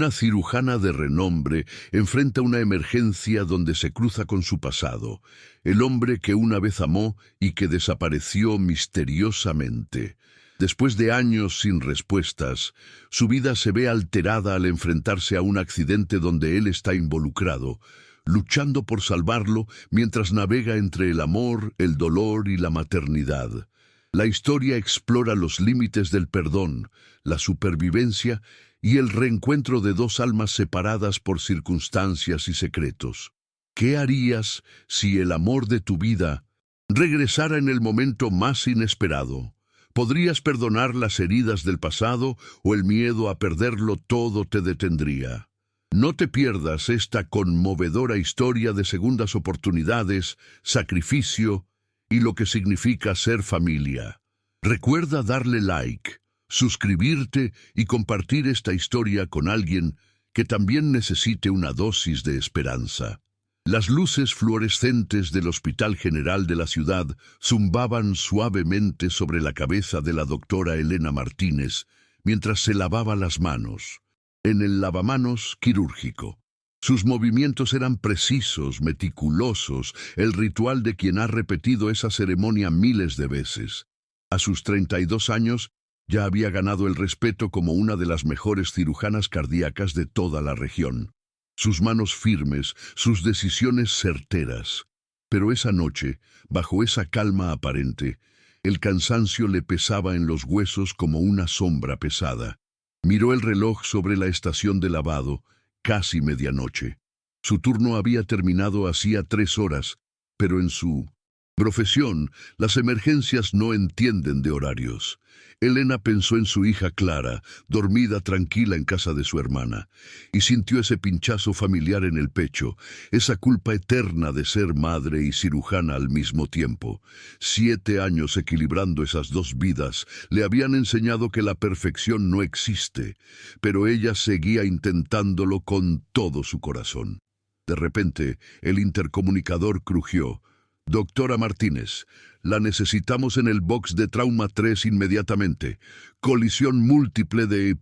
Una cirujana de renombre enfrenta una emergencia donde se cruza con su pasado, el hombre que una vez amó y que desapareció misteriosamente. Después de años sin respuestas, su vida se ve alterada al enfrentarse a un accidente donde él está involucrado, luchando por salvarlo mientras navega entre el amor, el dolor y la maternidad. La historia explora los límites del perdón, la supervivencia y el reencuentro de dos almas separadas por circunstancias y secretos. ¿Qué harías si el amor de tu vida regresara en el momento más inesperado? ¿Podrías perdonar las heridas del pasado o el miedo a perderlo todo te detendría? No te pierdas esta conmovedora historia de segundas oportunidades, sacrificio y lo que significa ser familia. Recuerda darle like, suscribirte y compartir esta historia con alguien que también necesite una dosis de esperanza. Las luces fluorescentes del Hospital General de la ciudad zumbaban suavemente sobre la cabeza de la doctora Elena Martínez mientras se lavaba las manos, en el lavamanos quirúrgico. Sus movimientos eran precisos, meticulosos, el ritual de quien ha repetido esa ceremonia miles de veces. A sus 32 años, ya había ganado el respeto como una de las mejores cirujanas cardíacas de toda la región. Sus manos firmes, sus decisiones certeras. Pero esa noche, bajo esa calma aparente, el cansancio le pesaba en los huesos como una sombra pesada. Miró el reloj sobre la estación de lavado, casi medianoche. Su turno había terminado hacía 3 horas, pero en su profesión, las emergencias no entienden de horarios. Elena pensó en su hija Clara, dormida tranquila en casa de su hermana, y sintió ese pinchazo familiar en el pecho, esa culpa eterna de ser madre y cirujana al mismo tiempo. 7 años equilibrando esas dos vidas le habían enseñado que la perfección no existe, pero ella seguía intentándolo con todo su corazón. De repente, el intercomunicador crujió. «Doctora Martínez, la necesitamos en el box de trauma 3 inmediatamente. Colisión múltiple de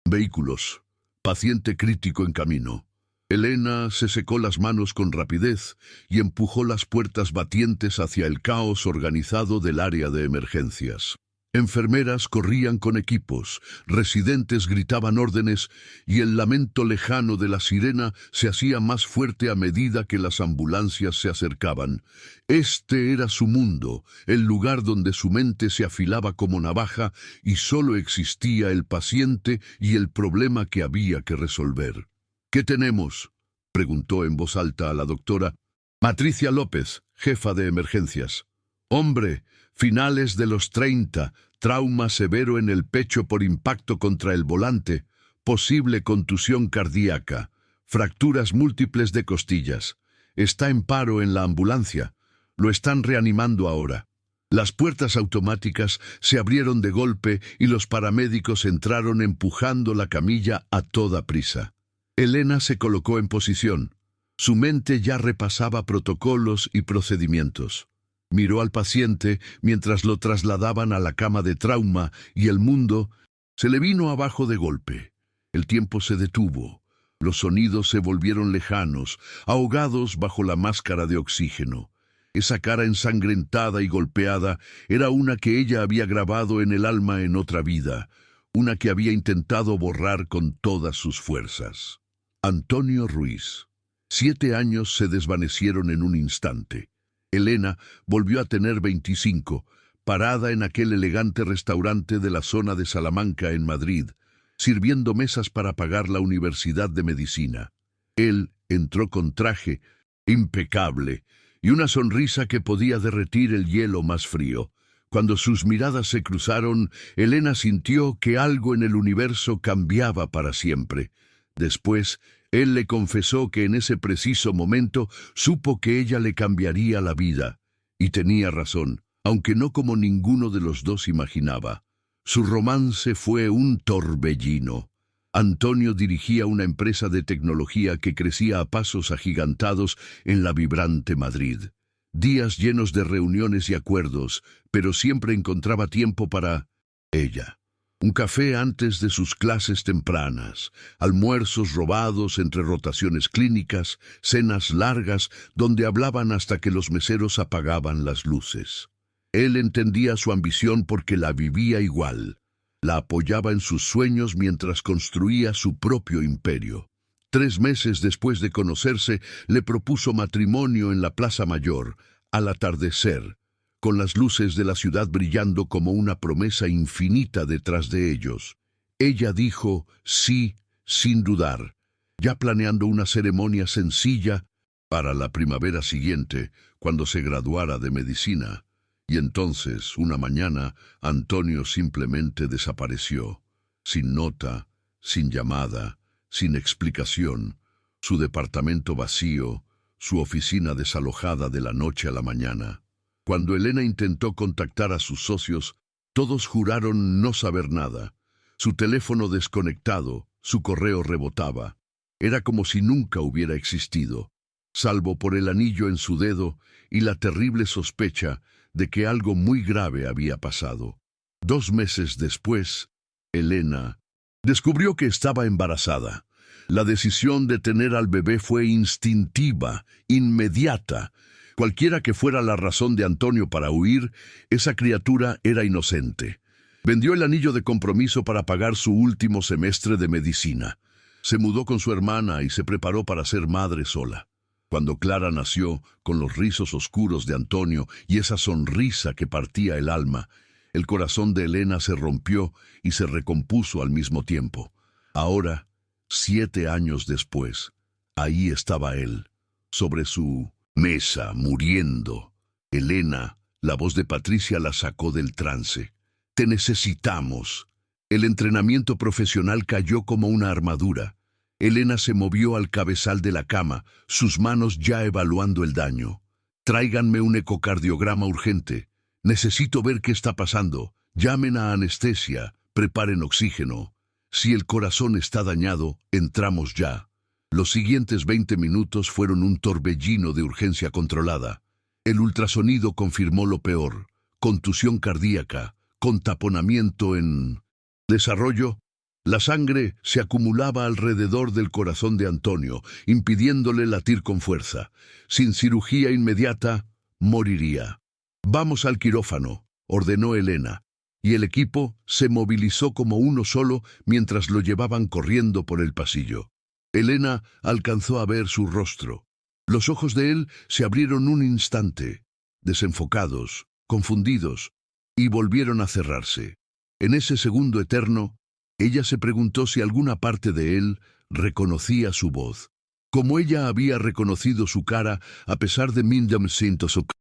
vehículos. Paciente crítico en camino». Elena se secó las manos con rapidez y empujó las puertas batientes hacia el caos organizado del área de emergencias. Enfermeras corrían con equipos, residentes gritaban órdenes y el lamento lejano de la sirena se hacía más fuerte a medida que las ambulancias se acercaban. Este era su mundo, el lugar donde su mente se afilaba como navaja y solo existía el paciente y el problema que había que resolver. «¿Qué tenemos?», preguntó en voz alta a la doctora. «Patricia López, jefa de emergencias». «Hombre, finales de los 30, trauma severo en el pecho por impacto contra el volante, posible contusión cardíaca, fracturas múltiples de costillas. Está en paro en la ambulancia. Lo están reanimando ahora». Las puertas automáticas se abrieron de golpe y los paramédicos entraron empujando la camilla a toda prisa. Elena se colocó en posición. Su mente ya repasaba protocolos y procedimientos. Miró al paciente mientras lo trasladaban a la cama de trauma y el mundo se le vino abajo de golpe. El tiempo se detuvo. Los sonidos se volvieron lejanos, ahogados bajo la máscara de oxígeno. Esa cara ensangrentada y golpeada era una que ella había grabado en el alma en otra vida, una que había intentado borrar con todas sus fuerzas. Antonio Ruiz. 7 años se desvanecieron en un instante. Elena volvió a tener 25, parada en aquel elegante restaurante de la zona de Salamanca en Madrid, sirviendo mesas para pagar la Universidad de Medicina. Él entró con traje impecable y una sonrisa que podía derretir el hielo más frío. Cuando sus miradas se cruzaron, Elena sintió que algo en el universo cambiaba para siempre. Después, él le confesó que en ese preciso momento supo que ella le cambiaría la vida. Y tenía razón, aunque no como ninguno de los dos imaginaba. Su romance fue un torbellino. Antonio dirigía una empresa de tecnología que crecía a pasos agigantados en la vibrante Madrid. Días llenos de reuniones y acuerdos, pero siempre encontraba tiempo para ella. Un café antes de sus clases tempranas, almuerzos robados entre rotaciones clínicas, cenas largas donde hablaban hasta que los meseros apagaban las luces. Él entendía su ambición porque la vivía igual. La apoyaba en sus sueños mientras construía su propio imperio. 3 meses después de conocerse, le propuso matrimonio en la Plaza Mayor, al atardecer, con las luces de la ciudad brillando como una promesa infinita detrás de ellos. Ella dijo sí, sin dudar, ya planeando una ceremonia sencilla para la primavera siguiente, cuando se graduara de medicina. Y entonces, una mañana, Antonio simplemente desapareció, sin nota, sin llamada, sin explicación, su departamento vacío, su oficina desalojada de la noche a la mañana. Cuando Elena intentó contactar a sus socios, todos juraron no saber nada. Su teléfono desconectado, su correo rebotaba. Era como si nunca hubiera existido, salvo por el anillo en su dedo y la terrible sospecha de que algo muy grave había pasado. 2 meses después, Elena descubrió que estaba embarazada. La decisión de tener al bebé fue instintiva, inmediata. Cualquiera que fuera la razón de Antonio para huir, esa criatura era inocente. Vendió el anillo de compromiso para pagar su último semestre de medicina. Se mudó con su hermana y se preparó para ser madre sola. Cuando Clara nació, con los rizos oscuros de Antonio y esa sonrisa que partía el alma, el corazón de Elena se rompió y se recompuso al mismo tiempo. Ahora, 7 años después, ahí estaba él, sobre su mesa, muriendo. Elena, la voz de Patricia la sacó del trance. «Te necesitamos». El entrenamiento profesional cayó como una armadura. Elena se movió al cabezal de la cama, sus manos ya evaluando el daño. «Tráiganme un ecocardiograma urgente. Necesito ver qué está pasando. Llamen a anestesia, preparen oxígeno. Si el corazón está dañado, entramos ya». Los siguientes 20 minutos fueron un torbellino de urgencia controlada. El ultrasonido confirmó lo peor: contusión cardíaca, con taponamiento en desarrollo. La sangre se acumulaba alrededor del corazón de Antonio, impidiéndole latir con fuerza. Sin cirugía inmediata, moriría. «Vamos al quirófano», ordenó Elena, y el equipo se movilizó como uno solo mientras lo llevaban corriendo por el pasillo. Elena alcanzó a ver su rostro. Los ojos de él se abrieron un instante, desenfocados, confundidos, y volvieron a cerrarse. En ese segundo eterno, ella se preguntó si alguna parte de él reconocía su voz, como ella había reconocido su cara a pesar de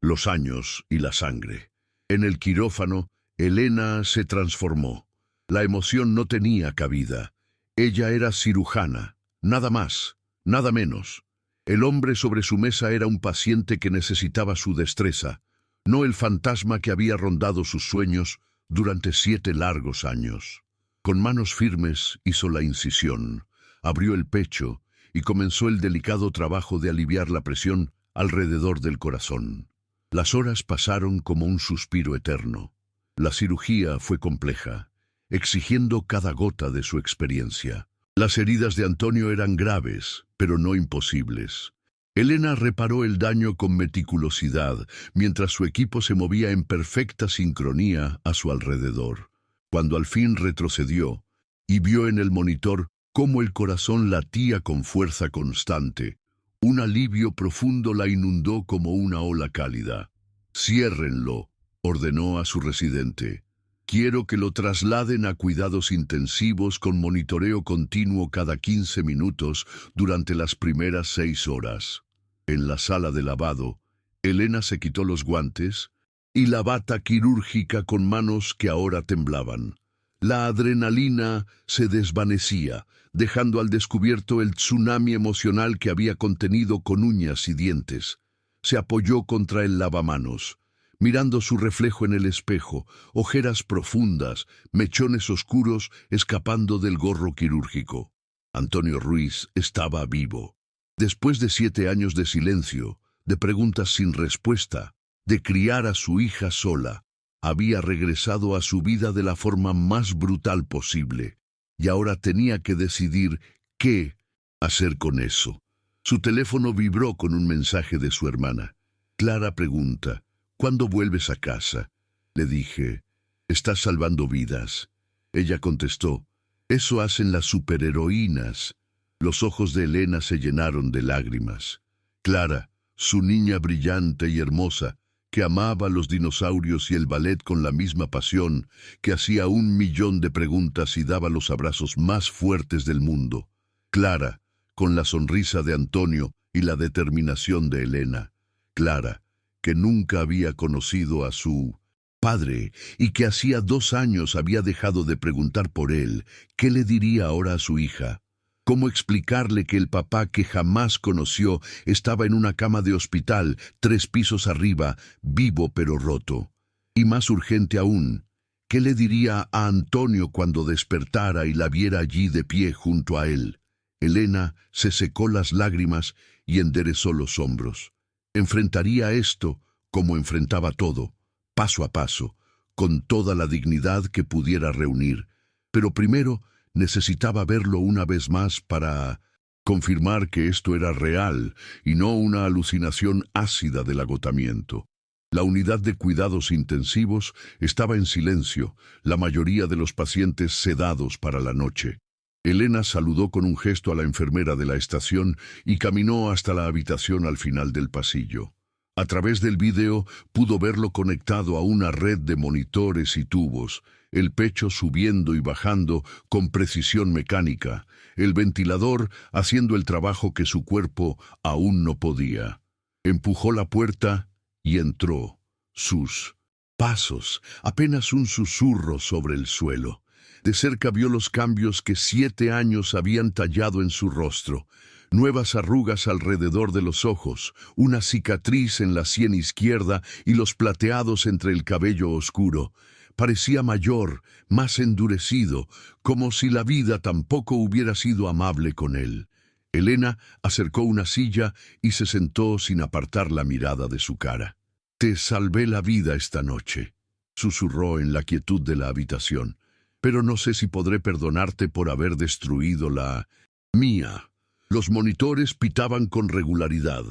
los años y la sangre. En el quirófano, Elena se transformó. La emoción no tenía cabida. Ella era cirujana, nada más, nada menos. El hombre sobre su mesa era un paciente que necesitaba su destreza, no el fantasma que había rondado sus sueños durante 7 largos años. Con manos firmes hizo la incisión, abrió el pecho y comenzó el delicado trabajo de aliviar la presión alrededor del corazón. Las horas pasaron como un suspiro eterno. La cirugía fue compleja, exigiendo cada gota de su experiencia. Las heridas de Antonio eran graves, pero no imposibles. Elena reparó el daño con meticulosidad, mientras su equipo se movía en perfecta sincronía a su alrededor. Cuando al fin retrocedió y vio en el monitor cómo el corazón latía con fuerza constante, un alivio profundo la inundó como una ola cálida. «Ciérrenlo», ordenó a su residente. «Quiero que lo trasladen a cuidados intensivos con monitoreo continuo cada 15 minutos durante las primeras 6 horas». En la sala de lavado, Elena se quitó los guantes y la bata quirúrgica con manos que ahora temblaban. La adrenalina se desvanecía, dejando al descubierto el tsunami emocional que había contenido con uñas y dientes. Se apoyó contra el lavamanos, mirando su reflejo en el espejo, ojeras profundas, mechones oscuros escapando del gorro quirúrgico. Antonio Ruiz estaba vivo. Después de 7 años de silencio, de preguntas sin respuesta, de criar a su hija sola, Había regresado a su vida de la forma más brutal posible, y ahora tenía que decidir qué hacer con eso. Su teléfono vibró con un mensaje de su hermana. Clara pregunta, ¿cuándo vuelves a casa? Le dije, estás salvando vidas. Ella contestó, eso hacen las superheroínas. Los ojos de Elena se llenaron de lágrimas. Clara, su niña brillante y hermosa, que amaba los dinosaurios y el ballet con la misma pasión, que hacía 1.000.000 de preguntas y daba los abrazos más fuertes del mundo. Clara, con la sonrisa de Antonio y la determinación de Elena. Clara, que nunca había conocido a su padre y que hacía 2 años había dejado de preguntar por él. ¿Qué le diría ahora a su hija? ¿Cómo explicarle que el papá que jamás conoció estaba en una cama de hospital, 3 pisos arriba, vivo pero roto? Y más urgente aún, ¿qué le diría a Antonio cuando despertara y la viera allí de pie junto a él? Elena se secó las lágrimas y enderezó los hombros. Enfrentaría esto como enfrentaba todo, paso a paso, con toda la dignidad que pudiera reunir. Pero primero necesitaba verlo una vez más para confirmar que esto era real y no una alucinación ácida del agotamiento. La unidad de cuidados intensivos estaba en silencio, la mayoría de los pacientes sedados para la noche. Elena saludó con un gesto a la enfermera de la estación y caminó hasta la habitación al final del pasillo. A través del vídeo pudo verlo conectado a una red de monitores y tubos, el pecho subiendo y bajando con precisión mecánica, el ventilador haciendo el trabajo que su cuerpo aún no podía. Empujó la puerta y entró. Sus pasos, apenas un susurro sobre el suelo. De cerca vio los cambios que 7 años habían tallado en su rostro. Nuevas arrugas alrededor de los ojos, una cicatriz en la sien izquierda y los plateados entre el cabello oscuro. Parecía mayor, más endurecido, como si la vida tampoco hubiera sido amable con él. Elena acercó una silla y se sentó sin apartar la mirada de su cara. «Te salvé la vida esta noche», susurró en la quietud de la habitación. «Pero no sé si podré perdonarte por haber destruido la mía». Los monitores pitaban con regularidad,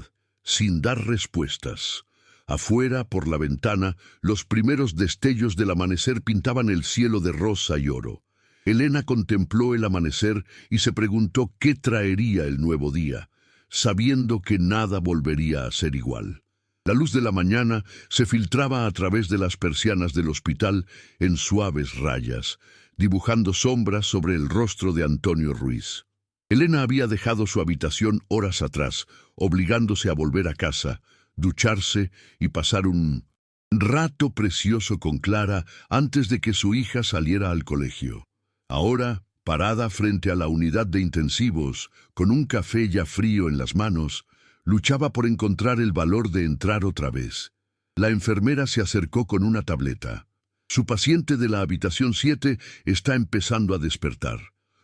sin dar respuestas. Afuera, por la ventana, los primeros destellos del amanecer pintaban el cielo de rosa y oro. Elena contempló el amanecer y se preguntó qué traería el nuevo día, sabiendo que nada volvería a ser igual. La luz de la mañana se filtraba a través de las persianas del hospital en suaves rayas, dibujando sombras sobre el rostro de Antonio Ruiz. Elena había dejado su habitación horas atrás, obligándose a volver a casa, ducharse y pasar un rato precioso con Clara antes de que su hija saliera al colegio. Ahora, parada frente a la unidad de intensivos, con un café ya frío en las manos, luchaba por encontrar el valor de entrar otra vez. La enfermera se acercó con una tableta. Su paciente de la habitación 7 está empezando a despertar.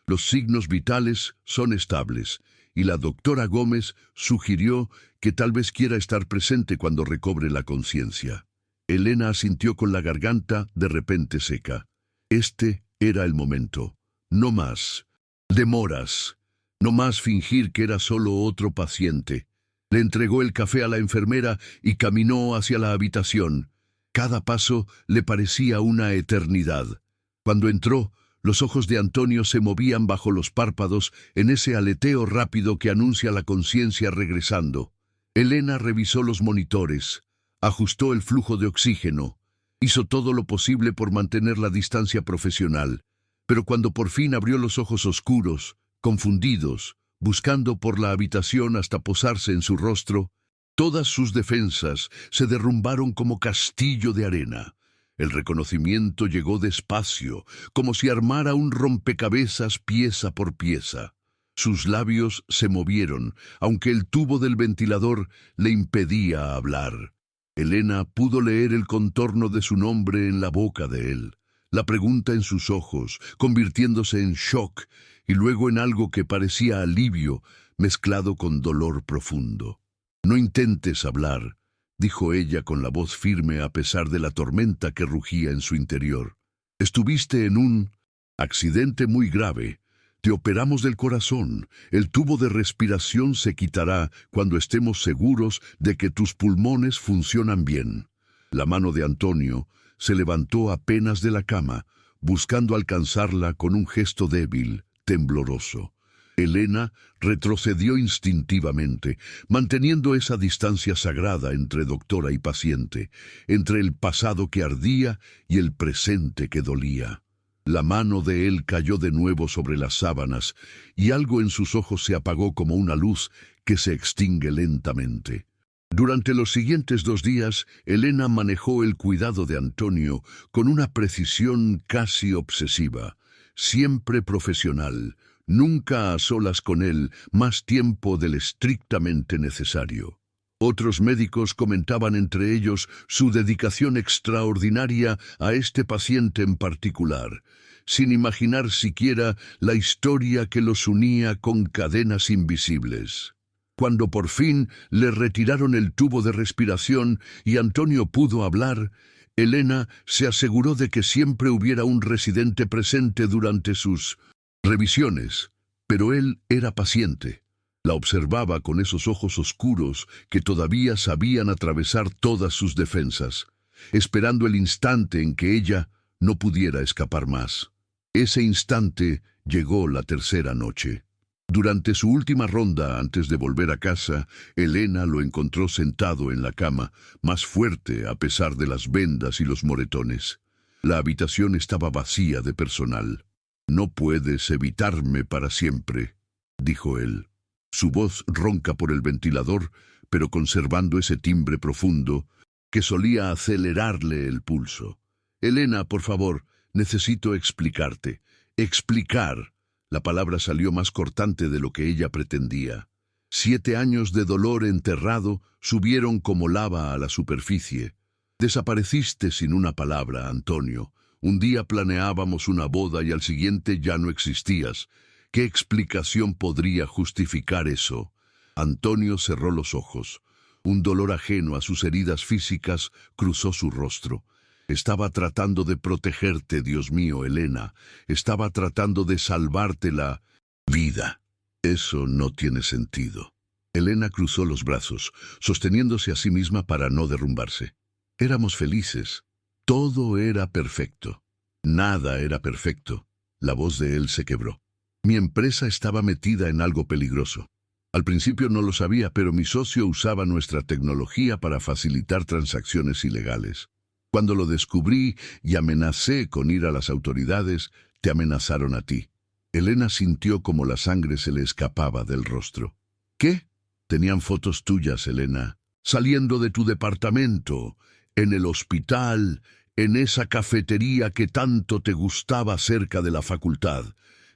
Los signos vitales son estables, y la doctora Gómez sugirió que tal vez quiera estar presente cuando recobre la conciencia. Elena asintió con la garganta de repente seca. Este era el momento. No más demoras. No más fingir que era solo otro paciente. Le entregó el café a la enfermera y caminó hacia la habitación. Cada paso le parecía una eternidad. Cuando entró, los ojos de Antonio se movían bajo los párpados en ese aleteo rápido que anuncia la conciencia regresando. Elena revisó los monitores, ajustó el flujo de oxígeno, hizo todo lo posible por mantener la distancia profesional, pero cuando por fin abrió los ojos oscuros, confundidos, buscando por la habitación hasta posarse en su rostro, todas sus defensas se derrumbaron como castillo de arena. El reconocimiento llegó despacio, como si armara un rompecabezas pieza por pieza. Sus labios se movieron, aunque el tubo del ventilador le impedía hablar. Elena pudo leer el contorno de su nombre en la boca de él, la pregunta en sus ojos, convirtiéndose en shock, y luego en algo que parecía alivio, mezclado con dolor profundo. «No intentes hablar», dijo ella con la voz firme a pesar de la tormenta que rugía en su interior. Estuviste en un accidente muy grave. Te operamos del corazón. El tubo de respiración se quitará cuando estemos seguros de que tus pulmones funcionan bien. La mano de Antonio se levantó apenas de la cama, buscando alcanzarla con un gesto débil, tembloroso. Elena retrocedió instintivamente, manteniendo esa distancia sagrada entre doctora y paciente, entre el pasado que ardía y el presente que dolía. La mano de él cayó de nuevo sobre las sábanas y algo en sus ojos se apagó como una luz que se extingue lentamente. Durante los siguientes 2 días, Elena manejó el cuidado de Antonio con una precisión casi obsesiva, siempre profesional, nunca a solas con él más tiempo del estrictamente necesario. Otros médicos comentaban entre ellos su dedicación extraordinaria a este paciente en particular, sin imaginar siquiera la historia que los unía con cadenas invisibles. Cuando por fin le retiraron el tubo de respiración y Antonio pudo hablar, Elena se aseguró de que siempre hubiera un residente presente durante sus revisiones, pero él era paciente. La observaba con esos ojos oscuros que todavía sabían atravesar todas sus defensas, esperando el instante en que ella no pudiera escapar más. Ese instante llegó la tercera noche. Durante su última ronda antes de volver a casa, Elena lo encontró sentado en la cama, más fuerte a pesar de las vendas y los moretones. La habitación estaba vacía de personal. «No puedes evitarme para siempre», dijo él. Su voz ronca por el ventilador, pero conservando ese timbre profundo que solía acelerarle el pulso. «Elena, por favor, necesito explicarte». «Explicar». La palabra salió más cortante de lo que ella pretendía. 7 años de dolor enterrado subieron como lava a la superficie. Desapareciste sin una palabra, Antonio. Un día planeábamos una boda y al siguiente ya no existías. ¿Qué explicación podría justificar eso? Antonio cerró los ojos. Un dolor ajeno a sus heridas físicas cruzó su rostro. Estaba tratando de protegerte, Dios mío, Elena. Estaba tratando de salvarte la vida. Eso no tiene sentido. Elena cruzó los brazos, sosteniéndose a sí misma para no derrumbarse. Éramos felices. Todo era perfecto. Nada era perfecto. La voz de él se quebró. Mi empresa estaba metida en algo peligroso. Al principio no lo sabía, pero mi socio usaba nuestra tecnología para facilitar transacciones ilegales. Cuando lo descubrí y amenacé con ir a las autoridades, te amenazaron a ti. Elena sintió como la sangre se le escapaba del rostro. ¿Qué? Tenían fotos tuyas, Elena, saliendo de tu departamento, en el hospital, en esa cafetería que tanto te gustaba cerca de la facultad.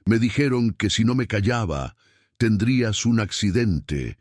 Me dijeron que si no me callaba, tendrías un accidente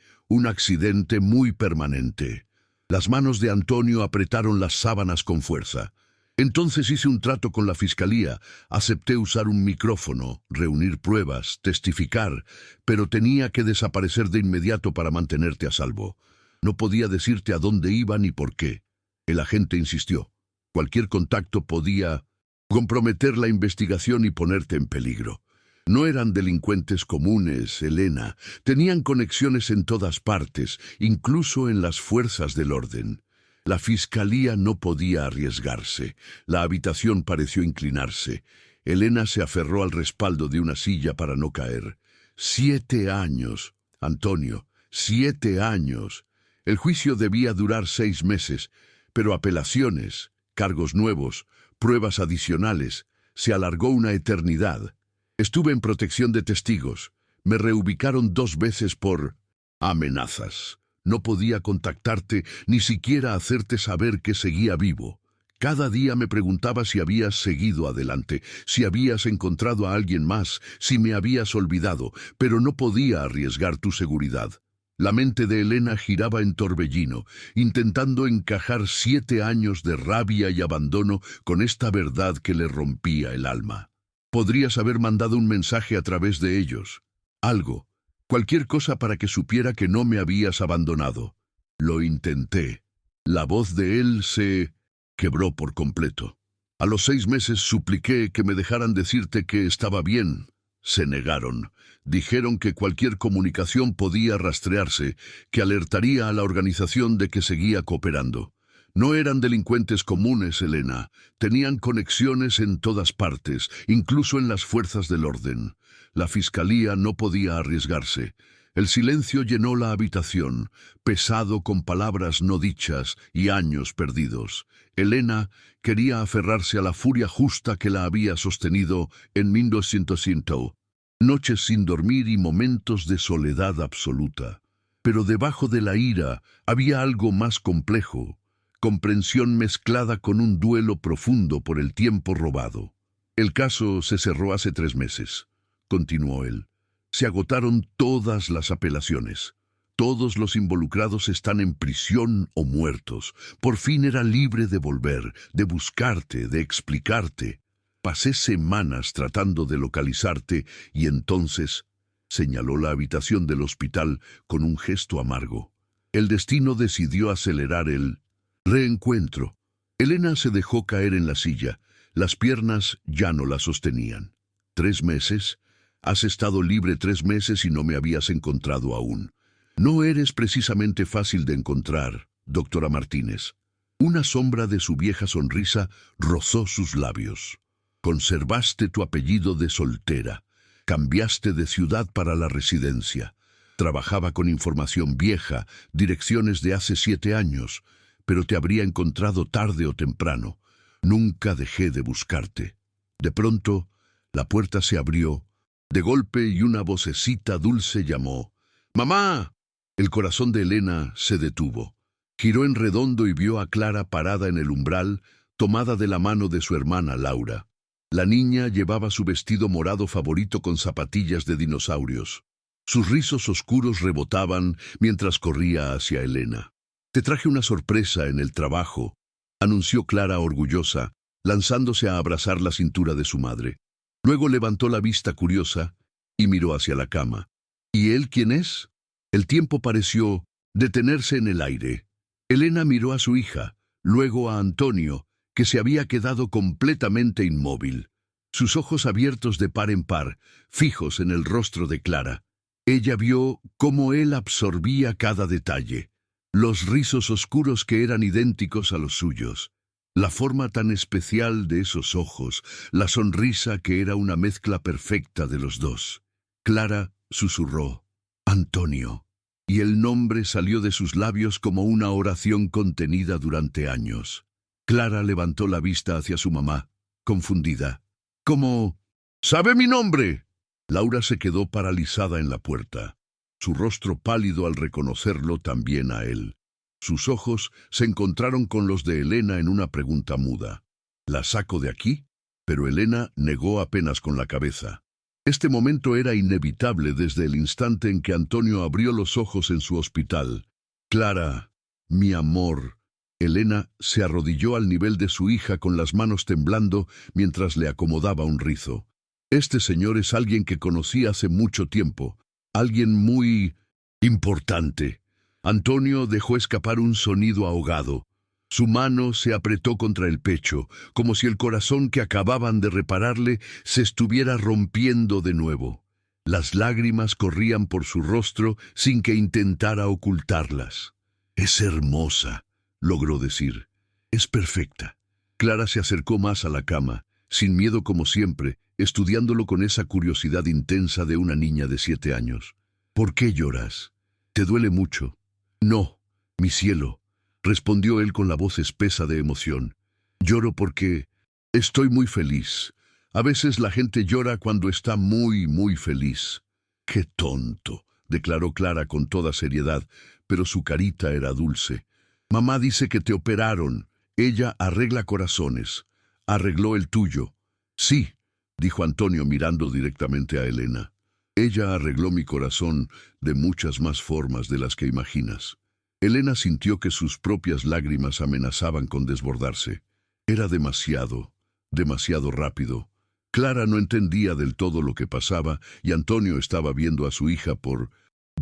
muy permanente. Las manos de Antonio apretaron las sábanas con fuerza. Entonces hice un trato con la fiscalía, acepté usar un micrófono, reunir pruebas, testificar, pero tenía que desaparecer de inmediato para mantenerte a salvo. No podía decirte a dónde iba ni por qué. El agente insistió. Cualquier contacto podía comprometer la investigación y ponerte en peligro. No eran delincuentes comunes, Elena. Tenían conexiones en todas partes, incluso en las fuerzas del orden. La fiscalía no podía arriesgarse. La habitación pareció inclinarse. Elena se aferró al respaldo de una silla para no caer. 7 años, Antonio, 7 años. El juicio debía durar 6 meses, pero apelaciones, cargos nuevos, pruebas adicionales, se alargó una eternidad. Estuve en protección de testigos. Me reubicaron 2 veces por amenazas. No podía contactarte, ni siquiera hacerte saber que seguía vivo. Cada día me preguntaba si habías seguido adelante, si habías encontrado a alguien más, si me habías olvidado, pero no podía arriesgar tu seguridad. La mente de Elena giraba en torbellino, intentando encajar 7 años de rabia y abandono con esta verdad que le rompía el alma. Podrías haber mandado un mensaje a través de ellos. Algo, cualquier cosa para que supiera que no me habías abandonado. Lo intenté. La voz de él se quebró por completo. A los 6 meses supliqué que me dejaran decirte que estaba bien. Se negaron. Dijeron que cualquier comunicación podía rastrearse, que alertaría a la organización de que seguía cooperando. No eran delincuentes comunes, Elena. Tenían conexiones en todas partes, incluso en las fuerzas del orden. La fiscalía no podía arriesgarse. El silencio llenó la habitación, pesado con palabras no dichas y años perdidos. Elena quería aferrarse a la furia justa que la había sostenido en 1900. Noches sin dormir y momentos de soledad absoluta. Pero debajo de la ira había algo más complejo. Comprensión mezclada con un duelo profundo por el tiempo robado. El caso se cerró hace 3 meses, continuó él. Se agotaron todas las apelaciones. Todos los involucrados están en prisión o muertos. Por fin era libre de volver, de buscarte, de explicarte. Pasé semanas tratando de localizarte y entonces señaló la habitación del hospital con un gesto amargo. El destino decidió acelerar el reencuentro. Elena se dejó caer en la silla. Las piernas ya no la sostenían. 3 meses. Has estado libre 3 meses y no me habías encontrado aún. No eres precisamente fácil de encontrar, doctora Martínez. Una sombra de su vieja sonrisa rozó sus labios. Conservaste tu apellido de soltera. Cambiaste de ciudad para la residencia. Trabajaba con información vieja, direcciones de hace 7 años, pero te habría encontrado tarde o temprano. Nunca dejé de buscarte. De pronto, la puerta se abrió, de golpe, y una vocecita dulce llamó: ¡Mamá! El corazón de Elena se detuvo. Giró en redondo y vio a Clara parada en el umbral, tomada de la mano de su hermana Laura. La niña llevaba su vestido morado favorito con zapatillas de dinosaurios. Sus rizos oscuros rebotaban mientras corría hacia Elena. «Te traje una sorpresa en el trabajo», anunció Clara orgullosa, lanzándose a abrazar la cintura de su madre. Luego levantó la vista curiosa y miró hacia la cama. ¿Y él quién es? El tiempo pareció detenerse en el aire. Elena miró a su hija, luego a Antonio, que se había quedado completamente inmóvil. Sus ojos abiertos de par en par, fijos en el rostro de Clara. Ella vio cómo él absorbía cada detalle. Los rizos oscuros que eran idénticos a los suyos. La forma tan especial de esos ojos, la sonrisa que era una mezcla perfecta de los dos. Clara susurró: «Antonio», y el nombre salió de sus labios como una oración contenida durante años. Clara levantó la vista hacia su mamá, confundida. «¿Cómo? ¿Sabe mi nombre?» Laura se quedó paralizada en la puerta, su rostro pálido al reconocerlo también a él. Sus ojos se encontraron con los de Elena en una pregunta muda. «¿La saco de aquí?» Pero Elena negó apenas con la cabeza. Este momento era inevitable desde el instante en que Antonio abrió los ojos en su hospital. «Clara, mi amor». Elena se arrodilló al nivel de su hija con las manos temblando mientras le acomodaba un rizo. «Este señor es alguien que conocí hace mucho tiempo, alguien muy importante». Antonio dejó escapar un sonido ahogado. Su mano se apretó contra el pecho, como si el corazón que acababan de repararle se estuviera rompiendo de nuevo. Las lágrimas corrían por su rostro sin que intentara ocultarlas. «Es hermosa», logró decir. «Es perfecta». Clara se acercó más a la cama, sin miedo como siempre, estudiándolo con esa curiosidad intensa de una niña de 7 años. «¿Por qué lloras? ¿Te duele mucho?» «No, mi cielo», respondió él con la voz espesa de emoción. «Lloro porque estoy muy feliz. A veces la gente llora cuando está muy, muy feliz». «Qué tonto», declaró Clara con toda seriedad, pero su carita era dulce. «Mamá dice que te operaron. Ella arregla corazones. Arregló el tuyo». «Sí», dijo Antonio mirando directamente a Elena. «Ella arregló mi corazón de muchas más formas de las que imaginas». Elena sintió que sus propias lágrimas amenazaban con desbordarse. Era demasiado, demasiado rápido. Clara no entendía del todo lo que pasaba y Antonio estaba viendo a su hija por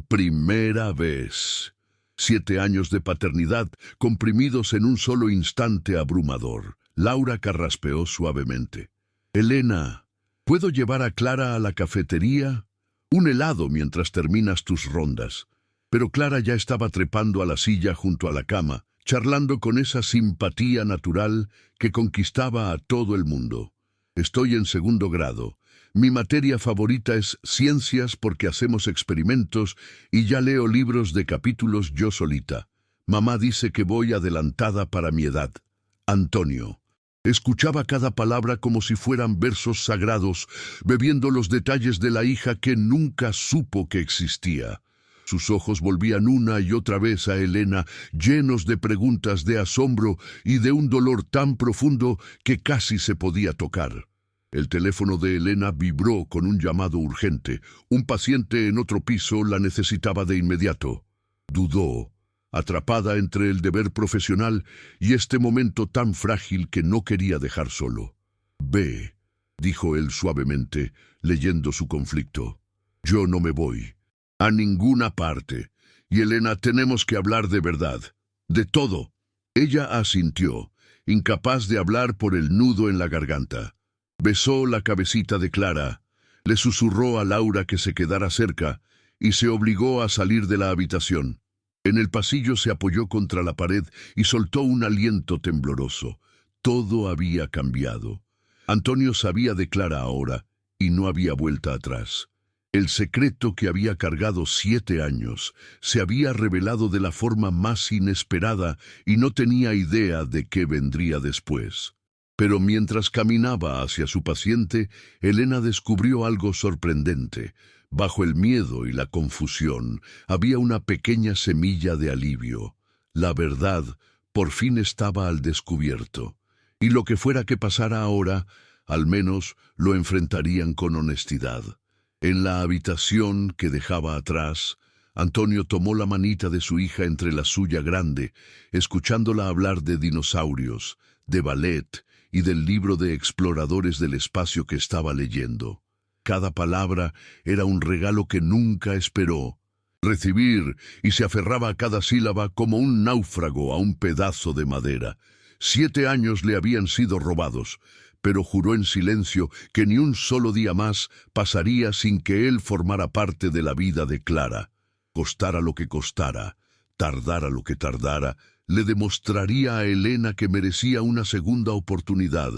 primera vez. 7 años de paternidad comprimidos en un solo instante abrumador. Laura carraspeó suavemente. Elena, ¿puedo llevar a Clara a la cafetería? Un helado mientras terminas tus rondas. Pero Clara ya estaba trepando a la silla junto a la cama, charlando con esa simpatía natural que conquistaba a todo el mundo. Estoy en 2º grado. Mi materia favorita es ciencias porque hacemos experimentos y ya leo libros de capítulos yo solita. Mamá dice que voy adelantada para mi edad. Antonio. Escuchaba cada palabra como si fueran versos sagrados, bebiendo los detalles de la hija que nunca supo que existía. Sus ojos volvían una y otra vez a Elena, llenos de preguntas de asombro y de un dolor tan profundo que casi se podía tocar. El teléfono de Elena vibró con un llamado urgente. Un paciente en otro piso la necesitaba de inmediato. Dudó, atrapada entre el deber profesional y este momento tan frágil que no quería dejar solo. «Ve», dijo él suavemente, leyendo su conflicto. «Yo no me voy. A ninguna parte. Y Elena, tenemos que hablar de verdad. De todo». Ella asintió, incapaz de hablar por el nudo en la garganta. Besó la cabecita de Clara, le susurró a Laura que se quedara cerca y se obligó a salir de la habitación. En el pasillo se apoyó contra la pared y soltó un aliento tembloroso. Todo había cambiado. Antonio sabía de Clara ahora y no había vuelta atrás. El secreto que había cargado 7 años se había revelado de la forma más inesperada y no tenía idea de qué vendría después. Pero mientras caminaba hacia su paciente, Elena descubrió algo sorprendente. Bajo el miedo y la confusión había una pequeña semilla de alivio. La verdad por fin estaba al descubierto. Y lo que fuera que pasara ahora, al menos lo enfrentarían con honestidad. En la habitación que dejaba atrás, Antonio tomó la manita de su hija entre la suya grande, escuchándola hablar de dinosaurios, de ballet y del libro de exploradores del espacio que estaba leyendo. Cada palabra era un regalo que nunca esperó recibir y se aferraba a cada sílaba como un náufrago a un pedazo de madera. 7 años le habían sido robados, pero juró en silencio que ni un solo día más pasaría sin que él formara parte de la vida de Clara. Costara lo que costara, tardara lo que tardara, le demostraría a Elena que merecía una segunda oportunidad,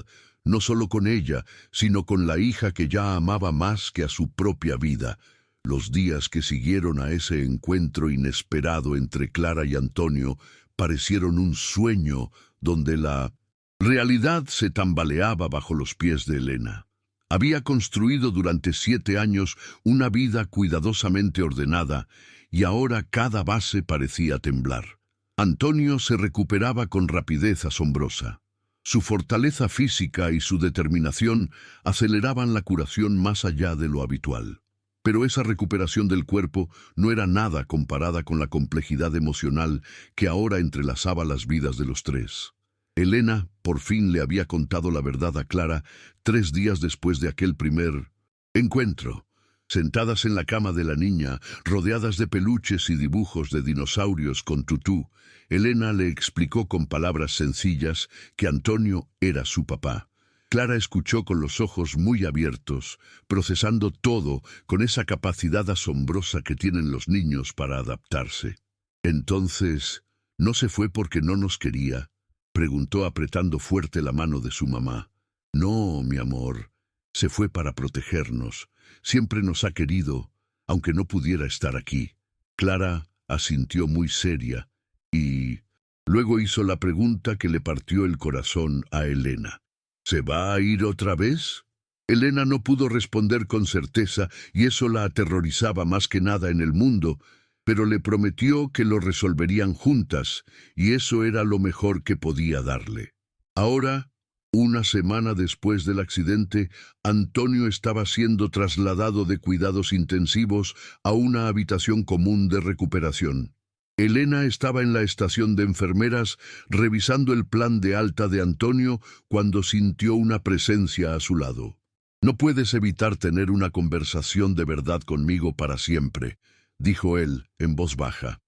no solo con ella, sino con la hija que ya amaba más que a su propia vida. Los días que siguieron a ese encuentro inesperado entre Clara y Antonio parecieron un sueño donde la realidad se tambaleaba bajo los pies de Elena. Había construido durante 7 años una vida cuidadosamente ordenada y ahora cada base parecía temblar. Antonio se recuperaba con rapidez asombrosa. Su fortaleza física y su determinación aceleraban la curación más allá de lo habitual. Pero esa recuperación del cuerpo no era nada comparada con la complejidad emocional que ahora entrelazaba las vidas de los tres. Elena por fin le había contado la verdad a Clara 3 días después de aquel primer encuentro. Sentadas en la cama de la niña, rodeadas de peluches y dibujos de dinosaurios con tutú, Elena le explicó con palabras sencillas que Antonio era su papá. Clara escuchó con los ojos muy abiertos, procesando todo con esa capacidad asombrosa que tienen los niños para adaptarse. Entonces, ¿no se fue porque no nos quería?, preguntó apretando fuerte la mano de su mamá. No, mi amor, se fue para protegernos. Siempre nos ha querido, aunque no pudiera estar aquí. Clara asintió muy seria y luego hizo la pregunta que le partió el corazón a Elena. ¿Se va a ir otra vez? Elena no pudo responder con certeza y eso la aterrorizaba más que nada en el mundo, pero le prometió que lo resolverían juntas y eso era lo mejor que podía darle. Ahora, una semana después del accidente, Antonio estaba siendo trasladado de cuidados intensivos a una habitación común de recuperación. Elena estaba en la estación de enfermeras revisando el plan de alta de Antonio cuando sintió una presencia a su lado. «No puedes evitar tener una conversación de verdad conmigo para siempre», dijo él en voz baja.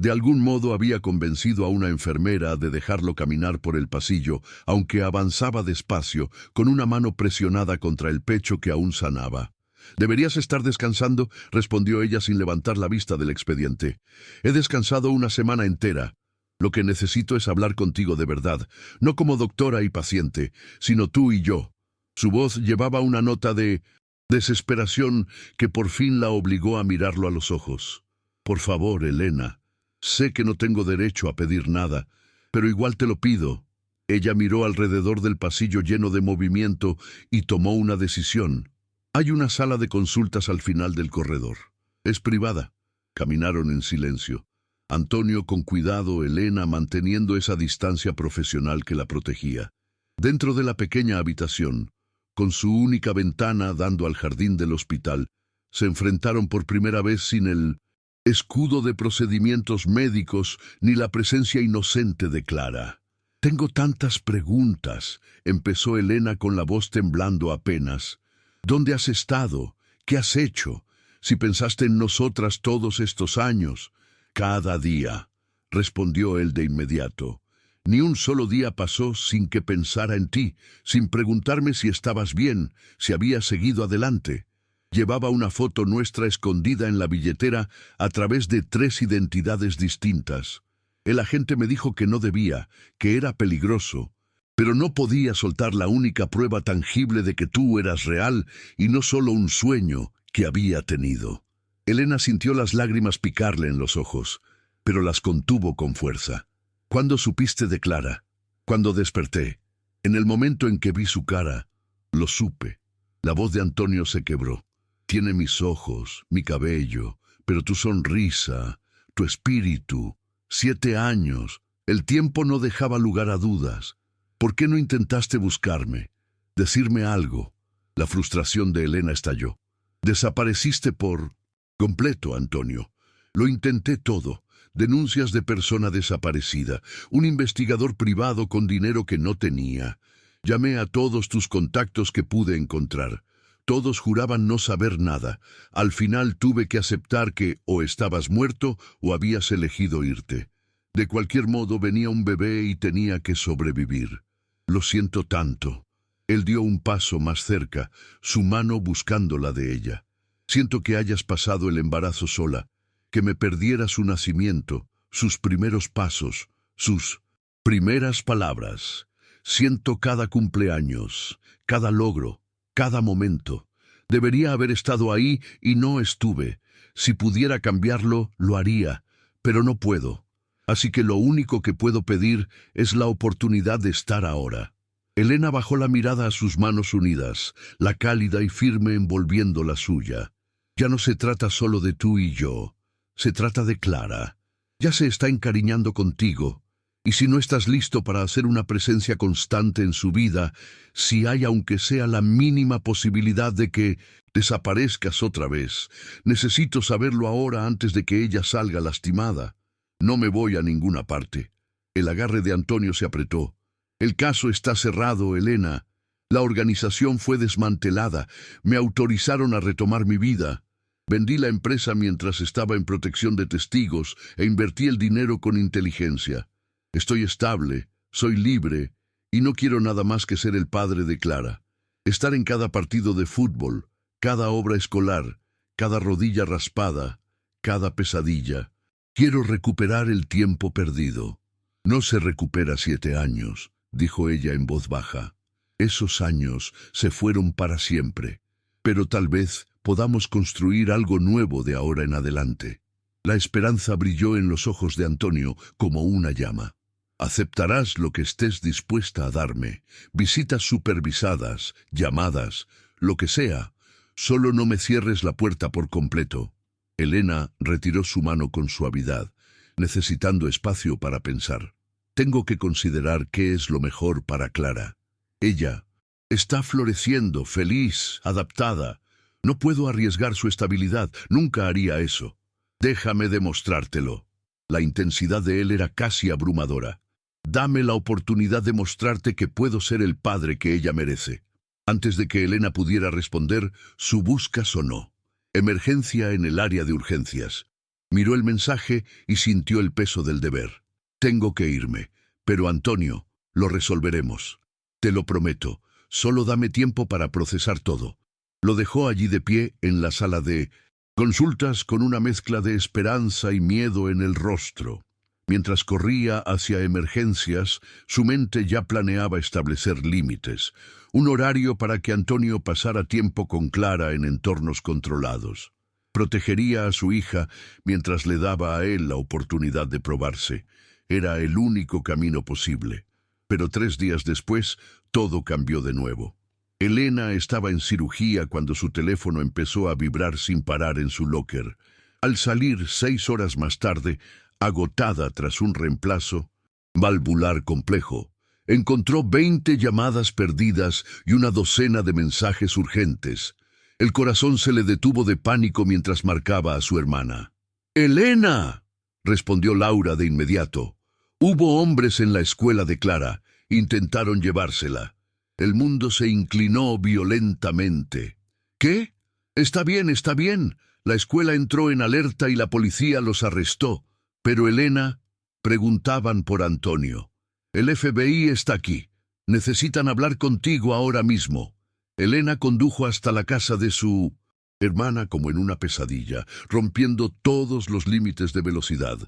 De algún modo había convencido a una enfermera de dejarlo caminar por el pasillo, aunque avanzaba despacio, con una mano presionada contra el pecho que aún sanaba. «Deberías estar descansando», respondió ella sin levantar la vista del expediente. «He descansado una semana entera. Lo que necesito es hablar contigo de verdad, no como doctora y paciente, sino tú y yo». Su voz llevaba una nota de desesperación que por fin la obligó a mirarlo a los ojos. «Por favor, Elena. Sé que no tengo derecho a pedir nada, pero igual te lo pido». Ella miró alrededor del pasillo lleno de movimiento y tomó una decisión. «Hay una sala de consultas al final del corredor. Es privada». Caminaron en silencio. Antonio con cuidado, Elena manteniendo esa distancia profesional que la protegía. Dentro de la pequeña habitación, con su única ventana dando al jardín del hospital, se enfrentaron por primera vez sin el escudo de procedimientos médicos ni la presencia inocente de Clara. «Tengo tantas preguntas», empezó Elena con la voz temblando apenas. «¿Dónde has estado? ¿Qué has hecho? Si pensaste en nosotras todos estos años». «Cada día», respondió él de inmediato. «Ni un solo día pasó sin que pensara en ti, sin preguntarme si estabas bien, si habías seguido adelante». Llevaba una foto nuestra escondida en la billetera a través de 3 identidades distintas. El agente me dijo que no debía, que era peligroso, pero no podía soltar la única prueba tangible de que tú eras real y no solo un sueño que había tenido». Elena sintió las lágrimas picarle en los ojos, pero las contuvo con fuerza. «¿Cuándo supiste de Clara?» «Cuando desperté. En el momento en que vi su cara, lo supe». La voz de Antonio se quebró. «Tiene mis ojos, mi cabello, pero tu sonrisa, tu espíritu. 7 años. El tiempo no dejaba lugar a dudas. ¿Por qué no intentaste buscarme? Decirme algo». La frustración de Elena estalló. «Desapareciste por completo, Antonio. Lo intenté todo. Denuncias de persona desaparecida, un investigador privado con dinero que no tenía. Llamé a todos tus contactos que pude encontrar. Todos juraban no saber nada. Al final tuve que aceptar que o estabas muerto o habías elegido irte. De cualquier modo venía un bebé y tenía que sobrevivir. Lo siento tanto». Él dio un paso más cerca, su mano buscando la de ella. «Siento que hayas pasado el embarazo sola, que me perdiera su nacimiento, sus primeros pasos, sus primeras palabras. Siento cada cumpleaños, cada logro, cada momento. Debería haber estado ahí y no estuve. Si pudiera cambiarlo, lo haría, pero no puedo. Así que lo único que puedo pedir es la oportunidad de estar ahora». Elena bajó la mirada a sus manos unidas, la cálida y firme envolviendo la suya. «Ya no se trata solo de tú y yo. Se trata de Clara. Ya se está encariñando contigo. Y si no estás listo para hacer una presencia constante en su vida, si hay aunque sea la mínima posibilidad de que desaparezcas otra vez, necesito saberlo ahora antes de que ella salga lastimada. No me voy a ninguna parte». El agarre de Antonio se apretó. «El caso está cerrado, Elena. La organización fue desmantelada. Me autorizaron a retomar mi vida. Vendí la empresa mientras estaba en protección de testigos e invertí el dinero con inteligencia. Estoy estable, soy libre y no quiero nada más que ser el padre de Clara. Estar en cada partido de fútbol, cada obra escolar, cada rodilla raspada, cada pesadilla. Quiero recuperar el tiempo perdido». «No se recupera 7 años», dijo ella en voz baja. «Esos años se fueron para siempre, pero tal vez podamos construir algo nuevo de ahora en adelante». La esperanza brilló en los ojos de Antonio como una llama. «Aceptarás lo que estés dispuesta a darme, visitas supervisadas, llamadas, lo que sea. Solo no me cierres la puerta por completo». Elena retiró su mano con suavidad, necesitando espacio para pensar. «Tengo que considerar qué es lo mejor para Clara. Ella está floreciendo, feliz, adaptada. No puedo arriesgar su estabilidad, nunca haría eso. Déjame demostrártelo». La intensidad de él era casi abrumadora. «Dame la oportunidad de mostrarte que puedo ser el padre que ella merece». Antes de que Elena pudiera responder, su busca sonó. Emergencia en el área de urgencias. Miró el mensaje y sintió el peso del deber. Tengo que irme, pero Antonio, lo resolveremos. Te lo prometo, solo dame tiempo para procesar todo. Lo dejó allí de pie en la sala de consultas con una mezcla de esperanza y miedo en el rostro. Mientras corría hacia emergencias, su mente ya planeaba establecer límites, un horario para que Antonio pasara tiempo con Clara en entornos controlados. Protegería a su hija mientras le daba a él la oportunidad de probarse. Era el único camino posible. Pero 3 días después, todo cambió de nuevo. Elena estaba en cirugía cuando su teléfono empezó a vibrar sin parar en su locker. Al salir 6 horas más tarde, agotada tras un reemplazo valvular complejo, encontró 20 llamadas perdidas y una docena de mensajes urgentes. El corazón se le detuvo de pánico mientras marcaba a su hermana. «¡Elena!», respondió Laura de inmediato. Hubo hombres en la escuela de Clara. Intentaron llevársela. El mundo se inclinó violentamente. «¿Qué? Está bien, está bien». La escuela entró en alerta y la policía los arrestó. Pero Elena, preguntaban por Antonio. «El FBI está aquí. Necesitan hablar contigo ahora mismo». Elena condujo hasta la casa de su hermana como en una pesadilla, rompiendo todos los límites de velocidad.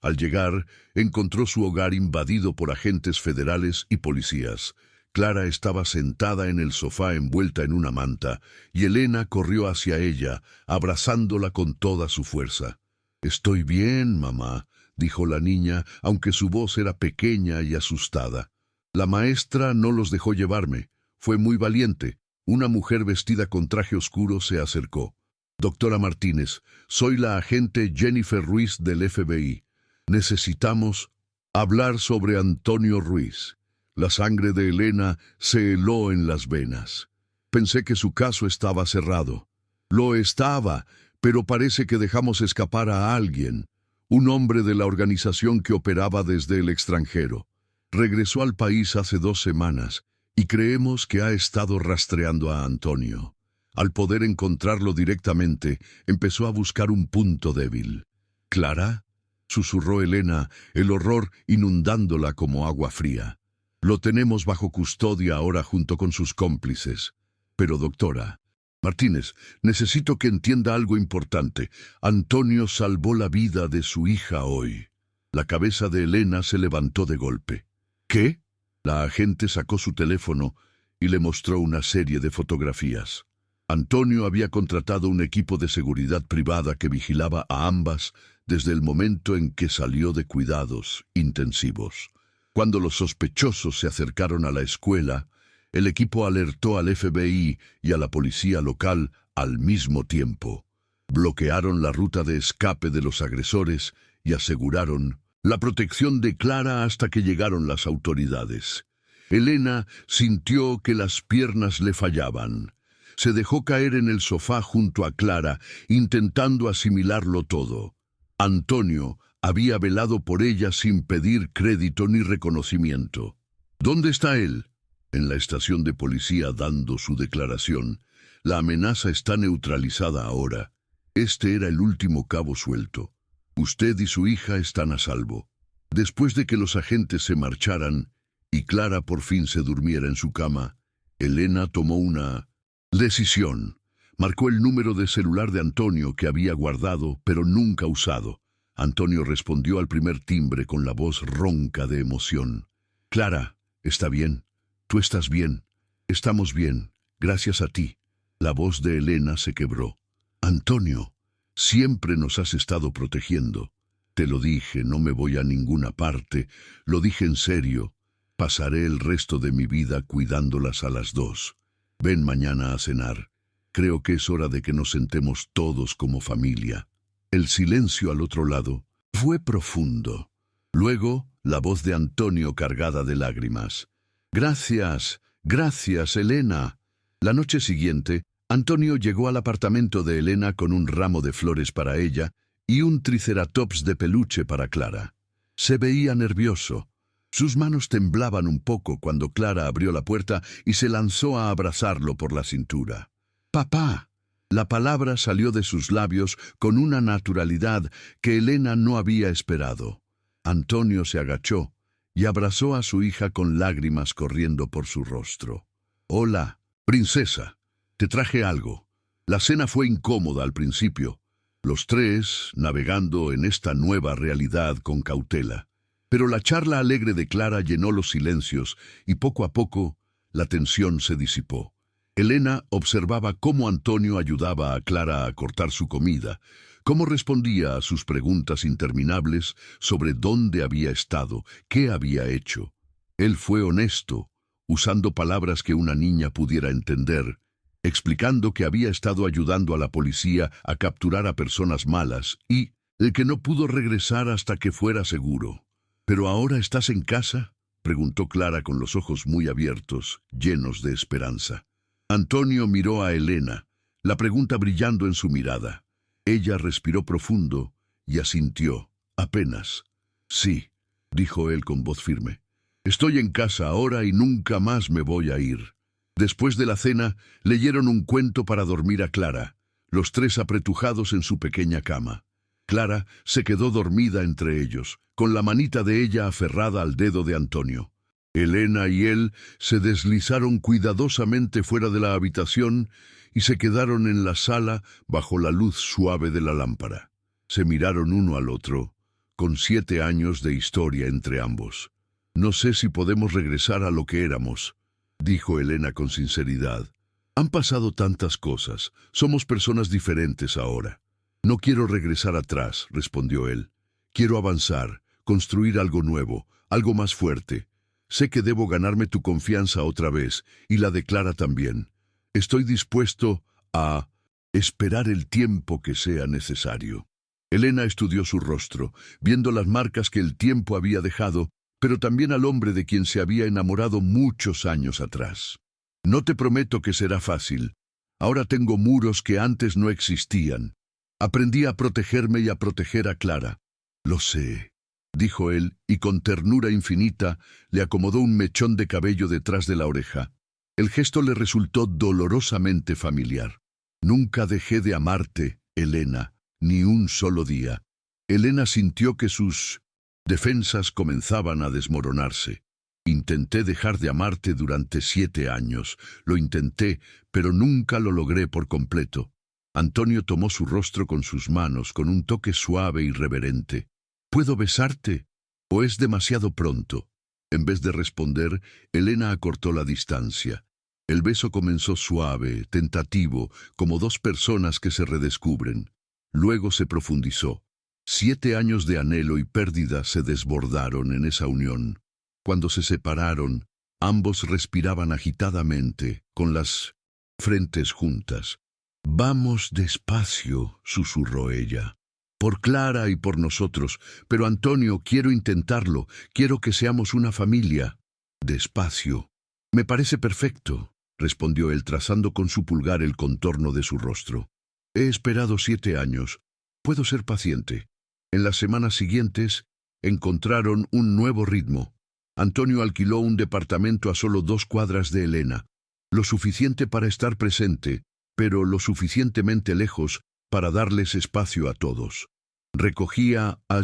Al llegar, encontró su hogar invadido por agentes federales y policías. Clara estaba sentada en el sofá envuelta en una manta, y Elena corrió hacia ella, abrazándola con toda su fuerza. «Estoy bien, mamá», dijo la niña, aunque su voz era pequeña y asustada. La maestra no los dejó llevarme. Fue muy valiente. Una mujer vestida con traje oscuro se acercó. «Doctora Martínez, soy la agente Jennifer Ruiz del FBI. Necesitamos hablar sobre Antonio Ruiz». La sangre de Elena se heló en las venas. Pensé que su caso estaba cerrado. Lo estaba, pero parece que dejamos escapar a alguien. Un hombre de la organización que operaba desde el extranjero. Regresó al país hace 2 semanas y creemos que ha estado rastreando a Antonio. Al poder encontrarlo directamente, empezó a buscar un punto débil. «¿Clara?», susurró Elena, el horror inundándola como agua fría. «Lo tenemos bajo custodia ahora junto con sus cómplices. Pero, doctora Martínez, necesito que entienda algo importante. Antonio salvó la vida de su hija hoy». La cabeza de Elena se levantó de golpe. «¿Qué?». La agente sacó su teléfono y le mostró una serie de fotografías. Antonio había contratado un equipo de seguridad privada que vigilaba a ambas desde el momento en que salió de cuidados intensivos. Cuando los sospechosos se acercaron a la escuela, el equipo alertó al FBI y a la policía local al mismo tiempo. Bloquearon la ruta de escape de los agresores y aseguraron la protección de Clara hasta que llegaron las autoridades. Elena sintió que las piernas le fallaban. Se dejó caer en el sofá junto a Clara, intentando asimilarlo todo. Antonio había velado por ella sin pedir crédito ni reconocimiento. «¿Dónde está él?». «En la estación de policía dando su declaración. La amenaza está neutralizada ahora. Este era el último cabo suelto. Usted y su hija están a salvo». Después de que los agentes se marcharan y Clara por fin se durmiera en su cama, Elena tomó una decisión. Marcó el número de celular de Antonio que había guardado pero nunca usado. Antonio respondió al primer timbre con la voz ronca de emoción. «Clara, está bien. Tú estás bien. Estamos bien. Gracias a ti». La voz de Elena se quebró. «Antonio, siempre nos has estado protegiendo. Te lo dije, no me voy a ninguna parte. Lo dije en serio. Pasaré el resto de mi vida cuidándolas a las 2. Ven mañana a cenar. Creo que es hora de que nos sentemos todos como familia». El silencio al otro lado fue profundo. Luego, la voz de Antonio cargada de lágrimas. «Gracias, gracias, Elena». La noche siguiente, Antonio llegó al apartamento de Elena con un ramo de flores para ella y un triceratops de peluche para Clara. Se veía nervioso. Sus manos temblaban un poco cuando Clara abrió la puerta y se lanzó a abrazarlo por la cintura. «Papá». La palabra salió de sus labios con una naturalidad que Elena no había esperado. Antonio se agachó y abrazó a su hija con lágrimas corriendo por su rostro. «Hola, princesa, te traje algo». La cena fue incómoda al principio, los tres navegando en esta nueva realidad con cautela. Pero la charla alegre de Clara llenó los silencios y poco a poco la tensión se disipó. Elena observaba cómo Antonio ayudaba a Clara a cortar su comida, cómo respondía a sus preguntas interminables sobre dónde había estado, qué había hecho. Él fue honesto, usando palabras que una niña pudiera entender, explicando que había estado ayudando a la policía a capturar a personas malas y el que no pudo regresar hasta que fuera seguro. «¿Pero ahora estás en casa?», preguntó Clara con los ojos muy abiertos, llenos de esperanza. Antonio miró a Elena, la pregunta brillando en su mirada. Ella respiró profundo y asintió, apenas. «Sí», dijo él con voz firme. «Estoy en casa ahora y nunca más me voy a ir». Después de la cena, leyeron un cuento para dormir a Clara, los tres apretujados en su pequeña cama. Clara se quedó dormida entre ellos, con la manita de ella aferrada al dedo de Antonio. Elena y él se deslizaron cuidadosamente fuera de la habitación y se quedaron en la sala bajo la luz suave de la lámpara. Se miraron uno al otro, con 7 años de historia entre ambos. «No sé si podemos regresar a lo que éramos», dijo Elena con sinceridad. «Han pasado tantas cosas, somos personas diferentes ahora». «No quiero regresar atrás», respondió él. «Quiero avanzar, construir algo nuevo, algo más fuerte. Sé que debo ganarme tu confianza otra vez, y la de Clara también. Estoy dispuesto a esperar el tiempo que sea necesario». Elena estudió su rostro, viendo las marcas que el tiempo había dejado, pero también al hombre de quien se había enamorado muchos años atrás. «No te prometo que será fácil. Ahora tengo muros que antes no existían. Aprendí a protegerme y a proteger a Clara». «Lo sé», dijo él, y con ternura infinita le acomodó un mechón de cabello detrás de la oreja. El gesto le resultó dolorosamente familiar. «Nunca dejé de amarte, Elena, ni un solo día». Elena sintió que sus defensas comenzaban a desmoronarse. «Intenté dejar de amarte durante 7 años. Lo intenté, pero nunca lo logré por completo». Antonio tomó su rostro con sus manos, con un toque suave y reverente. «¿Puedo besarte? ¿O es demasiado pronto?». En vez de responder, Elena acortó la distancia. El beso comenzó suave, tentativo, como dos personas que se redescubren. Luego se profundizó. 7 años de anhelo y pérdida se desbordaron en esa unión. Cuando se separaron, ambos respiraban agitadamente, con las frentes juntas. «Vamos despacio», susurró ella. «Por Clara y por nosotros, pero Antonio, quiero intentarlo, quiero que seamos una familia». «Despacio». «Me parece perfecto», respondió él trazando con su pulgar el contorno de su rostro. «He esperado 7 años. Puedo ser paciente». En las semanas siguientes encontraron un nuevo ritmo. Antonio alquiló un departamento a solo 2 cuadras de Elena, lo suficiente para estar presente, pero lo suficientemente lejos para darles espacio a todos. Recogía a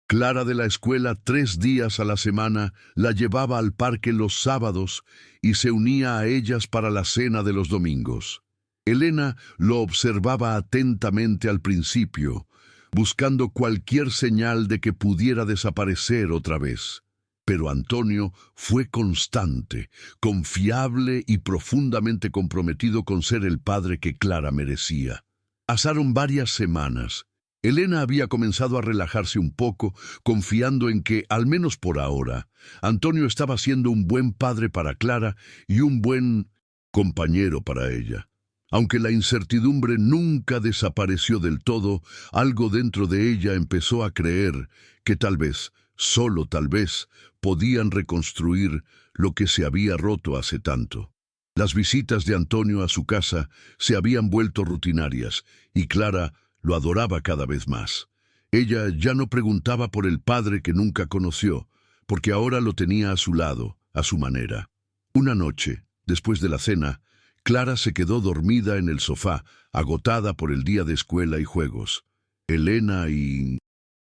Clara de la escuela 3 días a la semana, la llevaba al parque los sábados y se unía a ellas para la cena de los domingos. Elena lo observaba atentamente al principio, buscando cualquier señal de que pudiera desaparecer otra vez. Pero Antonio fue constante, confiable y profundamente comprometido con ser el padre que Clara merecía. Pasaron varias semanas. Elena había comenzado a relajarse un poco, confiando en que, al menos por ahora, Antonio estaba siendo un buen padre para Clara y un buen compañero para ella. Aunque la incertidumbre nunca desapareció del todo, algo dentro de ella empezó a creer que tal vez, solo tal vez, podían reconstruir lo que se había roto hace tanto. Las visitas de Antonio a su casa se habían vuelto rutinarias y Clara lo adoraba cada vez más. Ella ya no preguntaba por el padre que nunca conoció, porque ahora lo tenía a su lado, a su manera. Una noche, después de la cena, Clara se quedó dormida en el sofá, agotada por el día de escuela y juegos. Elena y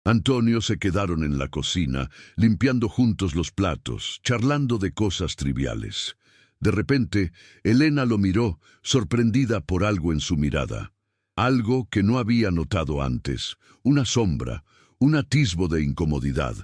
Antonio se quedaron en la cocina, limpiando juntos los platos, charlando de cosas triviales. De repente, Elena lo miró, sorprendida por algo en su mirada. Algo que no había notado antes, una sombra, un atisbo de incomodidad.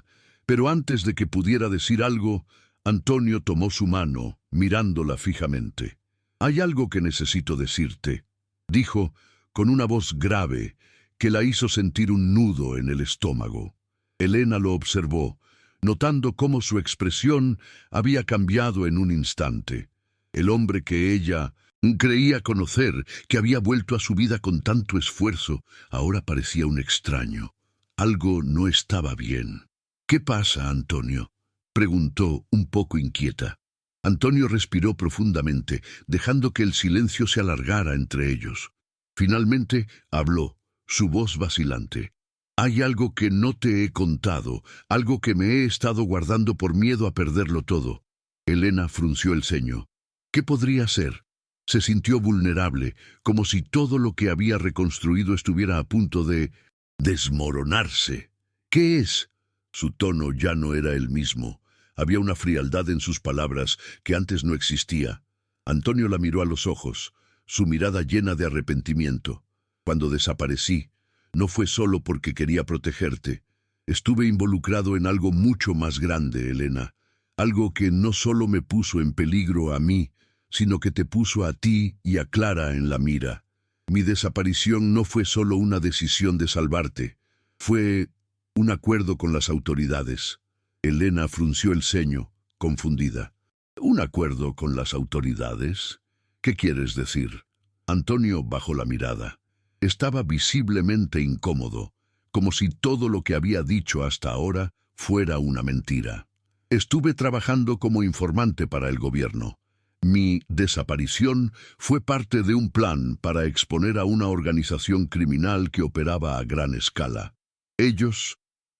Pero antes de que pudiera decir algo, Antonio tomó su mano, mirándola fijamente. «Hay algo que necesito decirte», dijo, con una voz grave, que la hizo sentir un nudo en el estómago. Elena lo observó, notando cómo su expresión había cambiado en un instante. El hombre que ella creía conocer, que había vuelto a su vida con tanto esfuerzo, ahora parecía un extraño. Algo no estaba bien. «¿Qué pasa, Antonio?», preguntó, un poco inquieta. Antonio respiró profundamente, dejando que el silencio se alargara entre ellos. Finalmente habló, su voz vacilante. «Hay algo que no te he contado, algo que me he estado guardando por miedo a perderlo todo». Elena frunció el ceño. ¿Qué podría ser? Se sintió vulnerable, como si todo lo que había reconstruido estuviera a punto de desmoronarse. «¿Qué es?». Su tono ya no era el mismo. Había una frialdad en sus palabras que antes no existía. Antonio la miró a los ojos, su mirada llena de arrepentimiento. «Cuando desaparecí, no fue solo porque quería protegerte. Estuve involucrado en algo mucho más grande, Elena. Algo que no solo me puso en peligro a mí, sino que te puso a ti y a Clara en la mira. Mi desaparición no fue solo una decisión de salvarte. Fue un acuerdo con las autoridades». Elena frunció el ceño, confundida. «¿Un acuerdo con las autoridades? ¿Qué quieres decir?». Antonio bajó la mirada. Estaba visiblemente incómodo, como si todo lo que había dicho hasta ahora fuera una mentira. «Estuve trabajando como informante para el gobierno. Mi desaparición fue parte de un plan para exponer a una organización criminal que operaba a gran escala.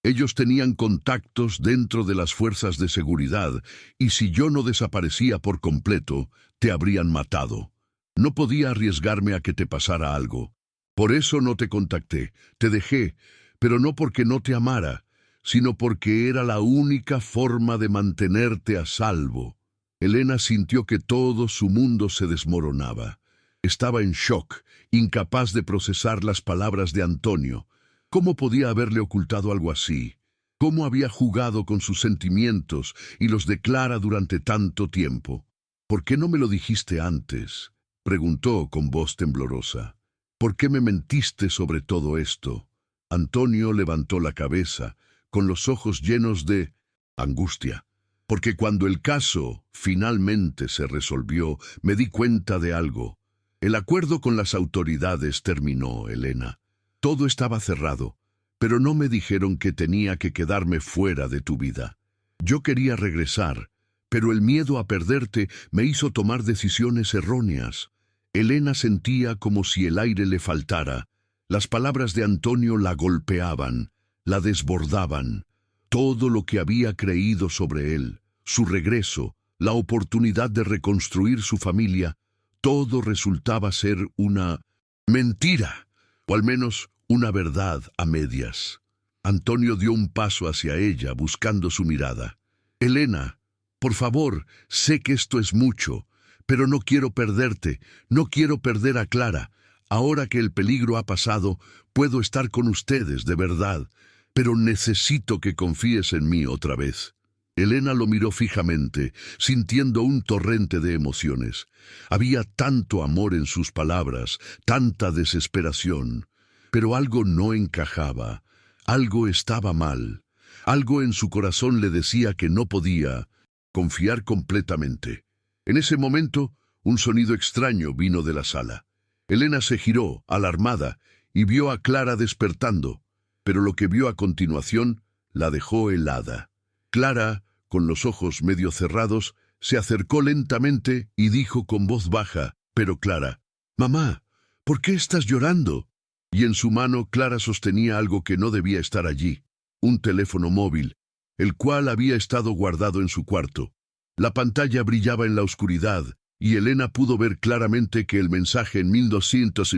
Ellos tenían contactos dentro de las fuerzas de seguridad, y si yo no desaparecía por completo, te habrían matado. No podía arriesgarme a que te pasara algo. Por eso no te contacté, te dejé, pero no porque no te amara, sino porque era la única forma de mantenerte a salvo». Elena sintió que todo su mundo se desmoronaba. Estaba en shock, incapaz de procesar las palabras de Antonio. ¿Cómo podía haberle ocultado algo así? ¿Cómo había jugado con sus sentimientos y los de Clara durante tanto tiempo? «¿Por qué no me lo dijiste antes?», preguntó con voz temblorosa. «¿Por qué me mentiste sobre todo esto?». Antonio levantó la cabeza, con los ojos llenos de angustia. «Porque cuando el caso finalmente se resolvió, me di cuenta de algo. El acuerdo con las autoridades terminó, Elena. Todo estaba cerrado, pero no me dijeron que tenía que quedarme fuera de tu vida. Yo quería regresar, pero el miedo a perderte me hizo tomar decisiones erróneas». Elena sentía como si el aire le faltara. Las palabras de Antonio la golpeaban, la desbordaban. Todo lo que había creído sobre él, su regreso, la oportunidad de reconstruir su familia, todo resultaba ser una mentira, o al menos una verdad a medias. Antonio dio un paso hacia ella, buscando su mirada. «Elena, por favor, sé que esto es mucho, pero no quiero perderte, no quiero perder a Clara. Ahora que el peligro ha pasado, puedo estar con ustedes de verdad, pero necesito que confíes en mí otra vez». Elena lo miró fijamente, sintiendo un torrente de emociones. Había tanto amor en sus palabras, tanta desesperación. Pero algo no encajaba, algo estaba mal. Algo en su corazón le decía que no podía confiar completamente. En ese momento, un sonido extraño vino de la sala. Elena se giró, alarmada, y vio a Clara despertando, pero lo que vio a continuación la dejó helada. Clara, con los ojos medio cerrados, se acercó lentamente y dijo con voz baja, pero clara: «Mamá, ¿por qué estás llorando?». Y en su mano Clara sostenía algo que no debía estar allí, un teléfono móvil, el cual había estado guardado en su cuarto. La pantalla brillaba en la oscuridad, y Elena pudo ver claramente que el mensaje en 1200...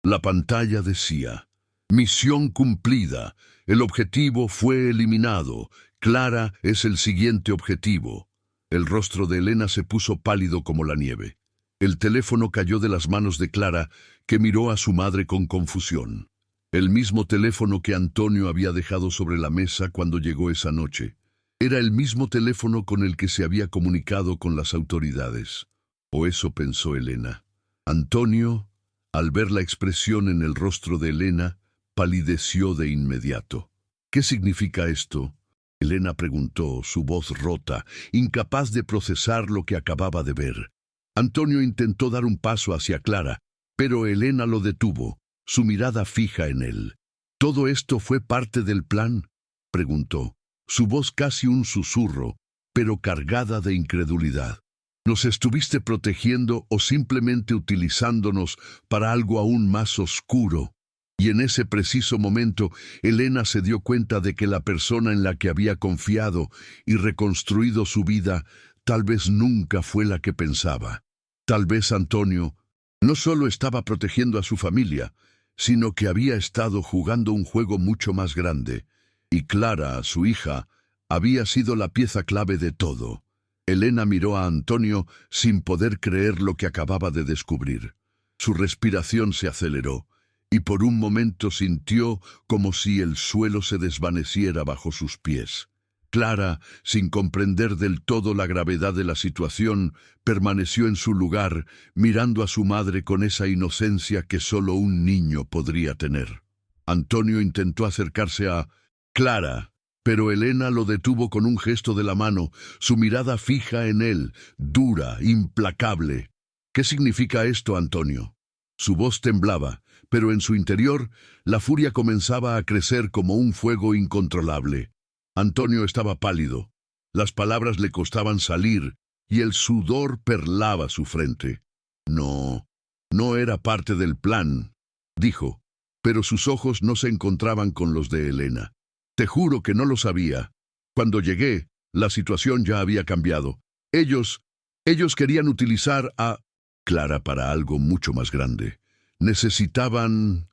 La pantalla decía: misión cumplida. El objetivo fue eliminado. Clara es el siguiente objetivo. El rostro de Elena se puso pálido como la nieve. El teléfono cayó de las manos de Clara, que miró a su madre con confusión. El mismo teléfono que Antonio había dejado sobre la mesa cuando llegó esa noche. Era el mismo teléfono con el que se había comunicado con las autoridades. O eso pensó Elena. Antonio, al ver la expresión en el rostro de Elena, palideció de inmediato. ¿Qué significa esto?, Elena preguntó, su voz rota, incapaz de procesar lo que acababa de ver. Antonio intentó dar un paso hacia Clara, pero Elena lo detuvo, su mirada fija en él. ¿Todo esto fue parte del plan?, preguntó, su voz casi un susurro, pero cargada de incredulidad. ¿Nos estuviste protegiendo o simplemente utilizándonos para algo aún más oscuro? Y en ese preciso momento, Elena se dio cuenta de que la persona en la que había confiado y reconstruido su vida tal vez nunca fue la que pensaba. Tal vez Antonio no solo estaba protegiendo a su familia, sino que había estado jugando un juego mucho más grande, y Clara, su hija, había sido la pieza clave de todo. Elena miró a Antonio sin poder creer lo que acababa de descubrir. Su respiración se aceleró, y por un momento sintió como si el suelo se desvaneciera bajo sus pies. Clara, sin comprender del todo la gravedad de la situación, permaneció en su lugar, mirando a su madre con esa inocencia que solo un niño podría tener. Antonio intentó acercarse a Clara, pero Elena lo detuvo con un gesto de la mano, su mirada fija en él, dura, implacable. ¿Qué significa esto, Antonio? Su voz temblaba, pero en su interior la furia comenzaba a crecer como un fuego incontrolable. Antonio estaba pálido, las palabras le costaban salir y el sudor perlaba su frente. No era parte del plan, dijo, pero sus ojos no se encontraban con los de Elena. Te juro que no lo sabía. Cuando llegué, la situación ya había cambiado. Ellos querían utilizar a Clara para algo mucho más grande. Necesitaban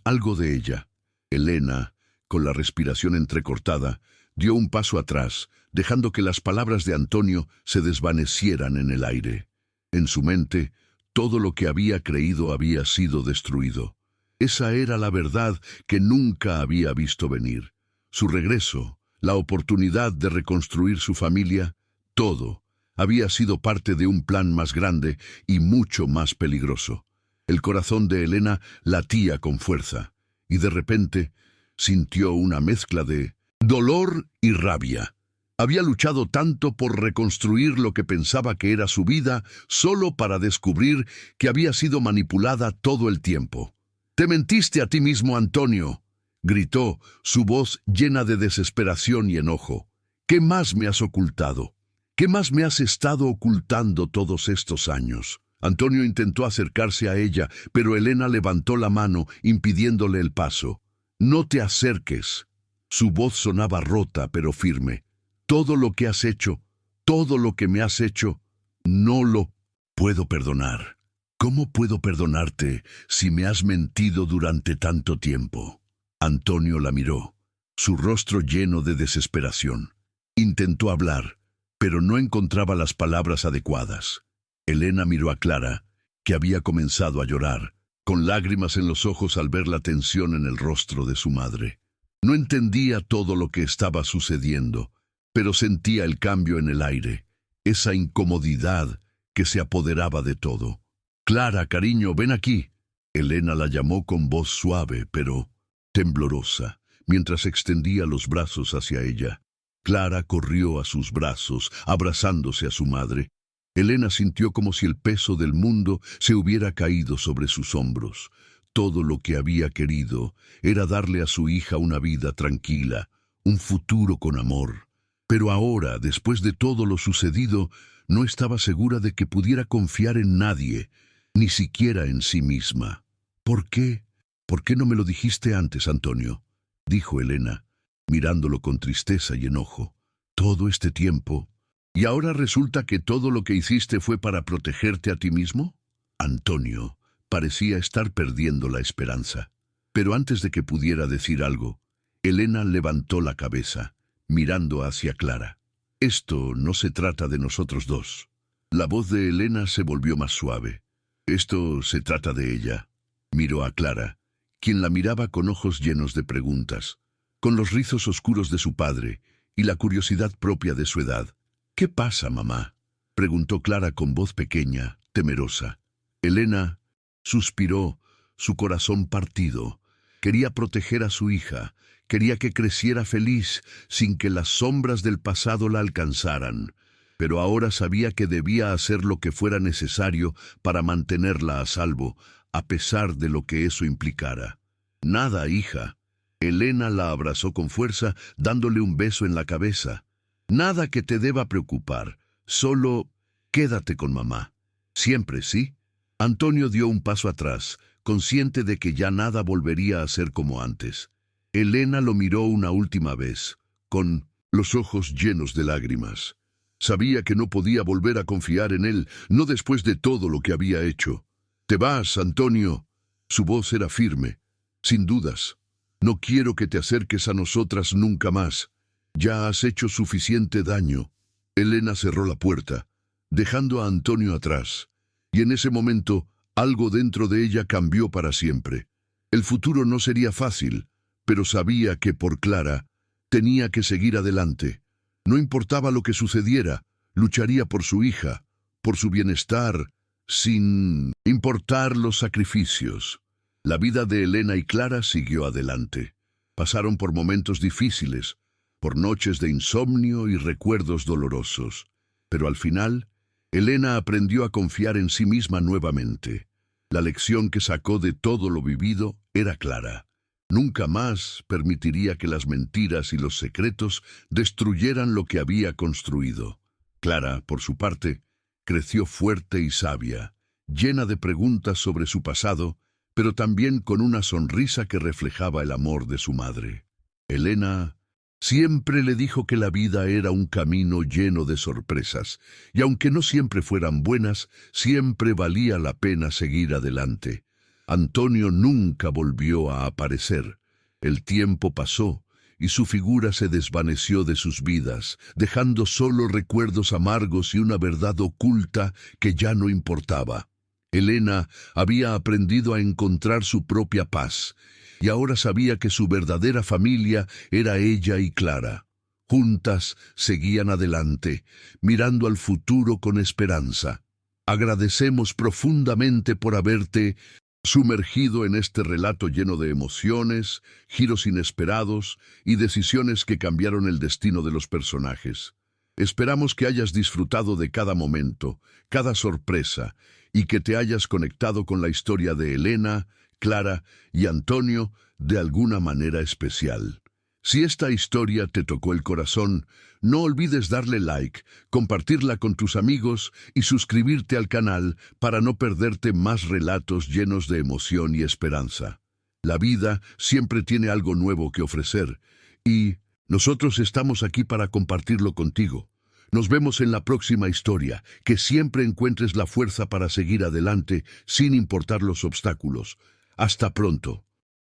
algo de ella. Elena, con la respiración entrecortada, dio un paso atrás, dejando que las palabras de Antonio se desvanecieran en el aire. En su mente, todo lo que había creído había sido destruido. Esa era la verdad que nunca había visto venir. Su regreso, la oportunidad de reconstruir su familia, todo había sido parte de un plan más grande y mucho más peligroso. El corazón de Elena latía con fuerza, y de repente sintió una mezcla de dolor y rabia. Había luchado tanto por reconstruir lo que pensaba que era su vida, solo para descubrir que había sido manipulada todo el tiempo. «Te mentiste a ti mismo, Antonio», gritó, su voz llena de desesperación y enojo. «¿Qué más me has ocultado? ¿Qué más me has estado ocultando todos estos años?» Antonio intentó acercarse a ella, pero Elena levantó la mano, impidiéndole el paso. «No te acerques». Su voz sonaba rota, pero firme. «Todo lo que has hecho, todo lo que me has hecho, no lo puedo perdonar. ¿Cómo puedo perdonarte si me has mentido durante tanto tiempo?» Antonio la miró, su rostro lleno de desesperación. Intentó hablar, pero no encontraba las palabras adecuadas. Elena miró a Clara, que había comenzado a llorar, con lágrimas en los ojos al ver la tensión en el rostro de su madre. No entendía todo lo que estaba sucediendo, pero sentía el cambio en el aire, esa incomodidad que se apoderaba de todo. «Clara, cariño, ven aquí». Elena la llamó con voz suave, pero temblorosa, mientras extendía los brazos hacia ella. Clara corrió a sus brazos, abrazándose a su madre. Elena sintió como si el peso del mundo se hubiera caído sobre sus hombros. Todo lo que había querido era darle a su hija una vida tranquila, un futuro con amor. Pero ahora, después de todo lo sucedido, no estaba segura de que pudiera confiar en nadie, ni siquiera en sí misma. «¿Por qué? ¿Por qué no me lo dijiste antes, Antonio?», dijo Elena, mirándolo con tristeza y enojo. «Todo este tiempo ¿Y ahora resulta que todo lo que hiciste fue para protegerte a ti mismo? Antonio parecía estar perdiendo la esperanza. Pero antes de que pudiera decir algo, Elena levantó la cabeza, mirando hacia Clara. Esto no se trata de nosotros dos. La voz de Elena se volvió más suave. Esto se trata de ella. Miró a Clara, quien la miraba con ojos llenos de preguntas, con los rizos oscuros de su padre y la curiosidad propia de su edad. «¿Qué pasa, mamá?», preguntó Clara con voz pequeña, temerosa. Elena suspiró, su corazón partido. Quería proteger a su hija, quería que creciera feliz sin que las sombras del pasado la alcanzaran, pero ahora sabía que debía hacer lo que fuera necesario para mantenerla a salvo, a pesar de lo que eso implicara. «Nada, hija». Elena la abrazó con fuerza, dándole un beso en la cabeza. «Nada que te deba preocupar, solo quédate con mamá. Siempre, ¿sí?». Antonio dio un paso atrás, consciente de que ya nada volvería a ser como antes. Elena lo miró una última vez, con los ojos llenos de lágrimas. Sabía que no podía volver a confiar en él, no después de todo lo que había hecho. «Te vas, Antonio». Su voz era firme. «Sin dudas. No quiero que te acerques a nosotras nunca más. Ya has hecho suficiente daño». Elena cerró la puerta, dejando a Antonio atrás, y en ese momento algo dentro de ella cambió para siempre. El futuro no sería fácil, pero sabía que por Clara tenía que seguir adelante. No importaba lo que sucediera, lucharía por su hija, por su bienestar, sin importar los sacrificios. La vida de Elena y Clara siguió adelante. Pasaron por momentos difíciles, por noches de insomnio y recuerdos dolorosos. Pero al final, Elena aprendió a confiar en sí misma nuevamente. La lección que sacó de todo lo vivido era clara. Nunca más permitiría que las mentiras y los secretos destruyeran lo que había construido. Clara, por su parte, creció fuerte y sabia, llena de preguntas sobre su pasado, pero también con una sonrisa que reflejaba el amor de su madre. Elena siempre le dijo que la vida era un camino lleno de sorpresas, y aunque no siempre fueran buenas, siempre valía la pena seguir adelante. Antonio nunca volvió a aparecer. El tiempo pasó, y su figura se desvaneció de sus vidas, dejando solo recuerdos amargos y una verdad oculta que ya no importaba. Elena había aprendido a encontrar su propia paz, y ahora sabía que su verdadera familia era ella y Clara. Juntas seguían adelante, mirando al futuro con esperanza. Agradecemos profundamente por haberte sumergido en este relato lleno de emociones, giros inesperados y decisiones que cambiaron el destino de los personajes. Esperamos que hayas disfrutado de cada momento, cada sorpresa, y que te hayas conectado con la historia de Elena, Clara y Antonio de alguna manera especial. Si esta historia te tocó el corazón, no olvides darle like, compartirla con tus amigos y suscribirte al canal para no perderte más relatos llenos de emoción y esperanza. La vida siempre tiene algo nuevo que ofrecer y nosotros estamos aquí para compartirlo contigo. Nos vemos en la próxima historia, que siempre encuentres la fuerza para seguir adelante sin importar los obstáculos. Hasta pronto.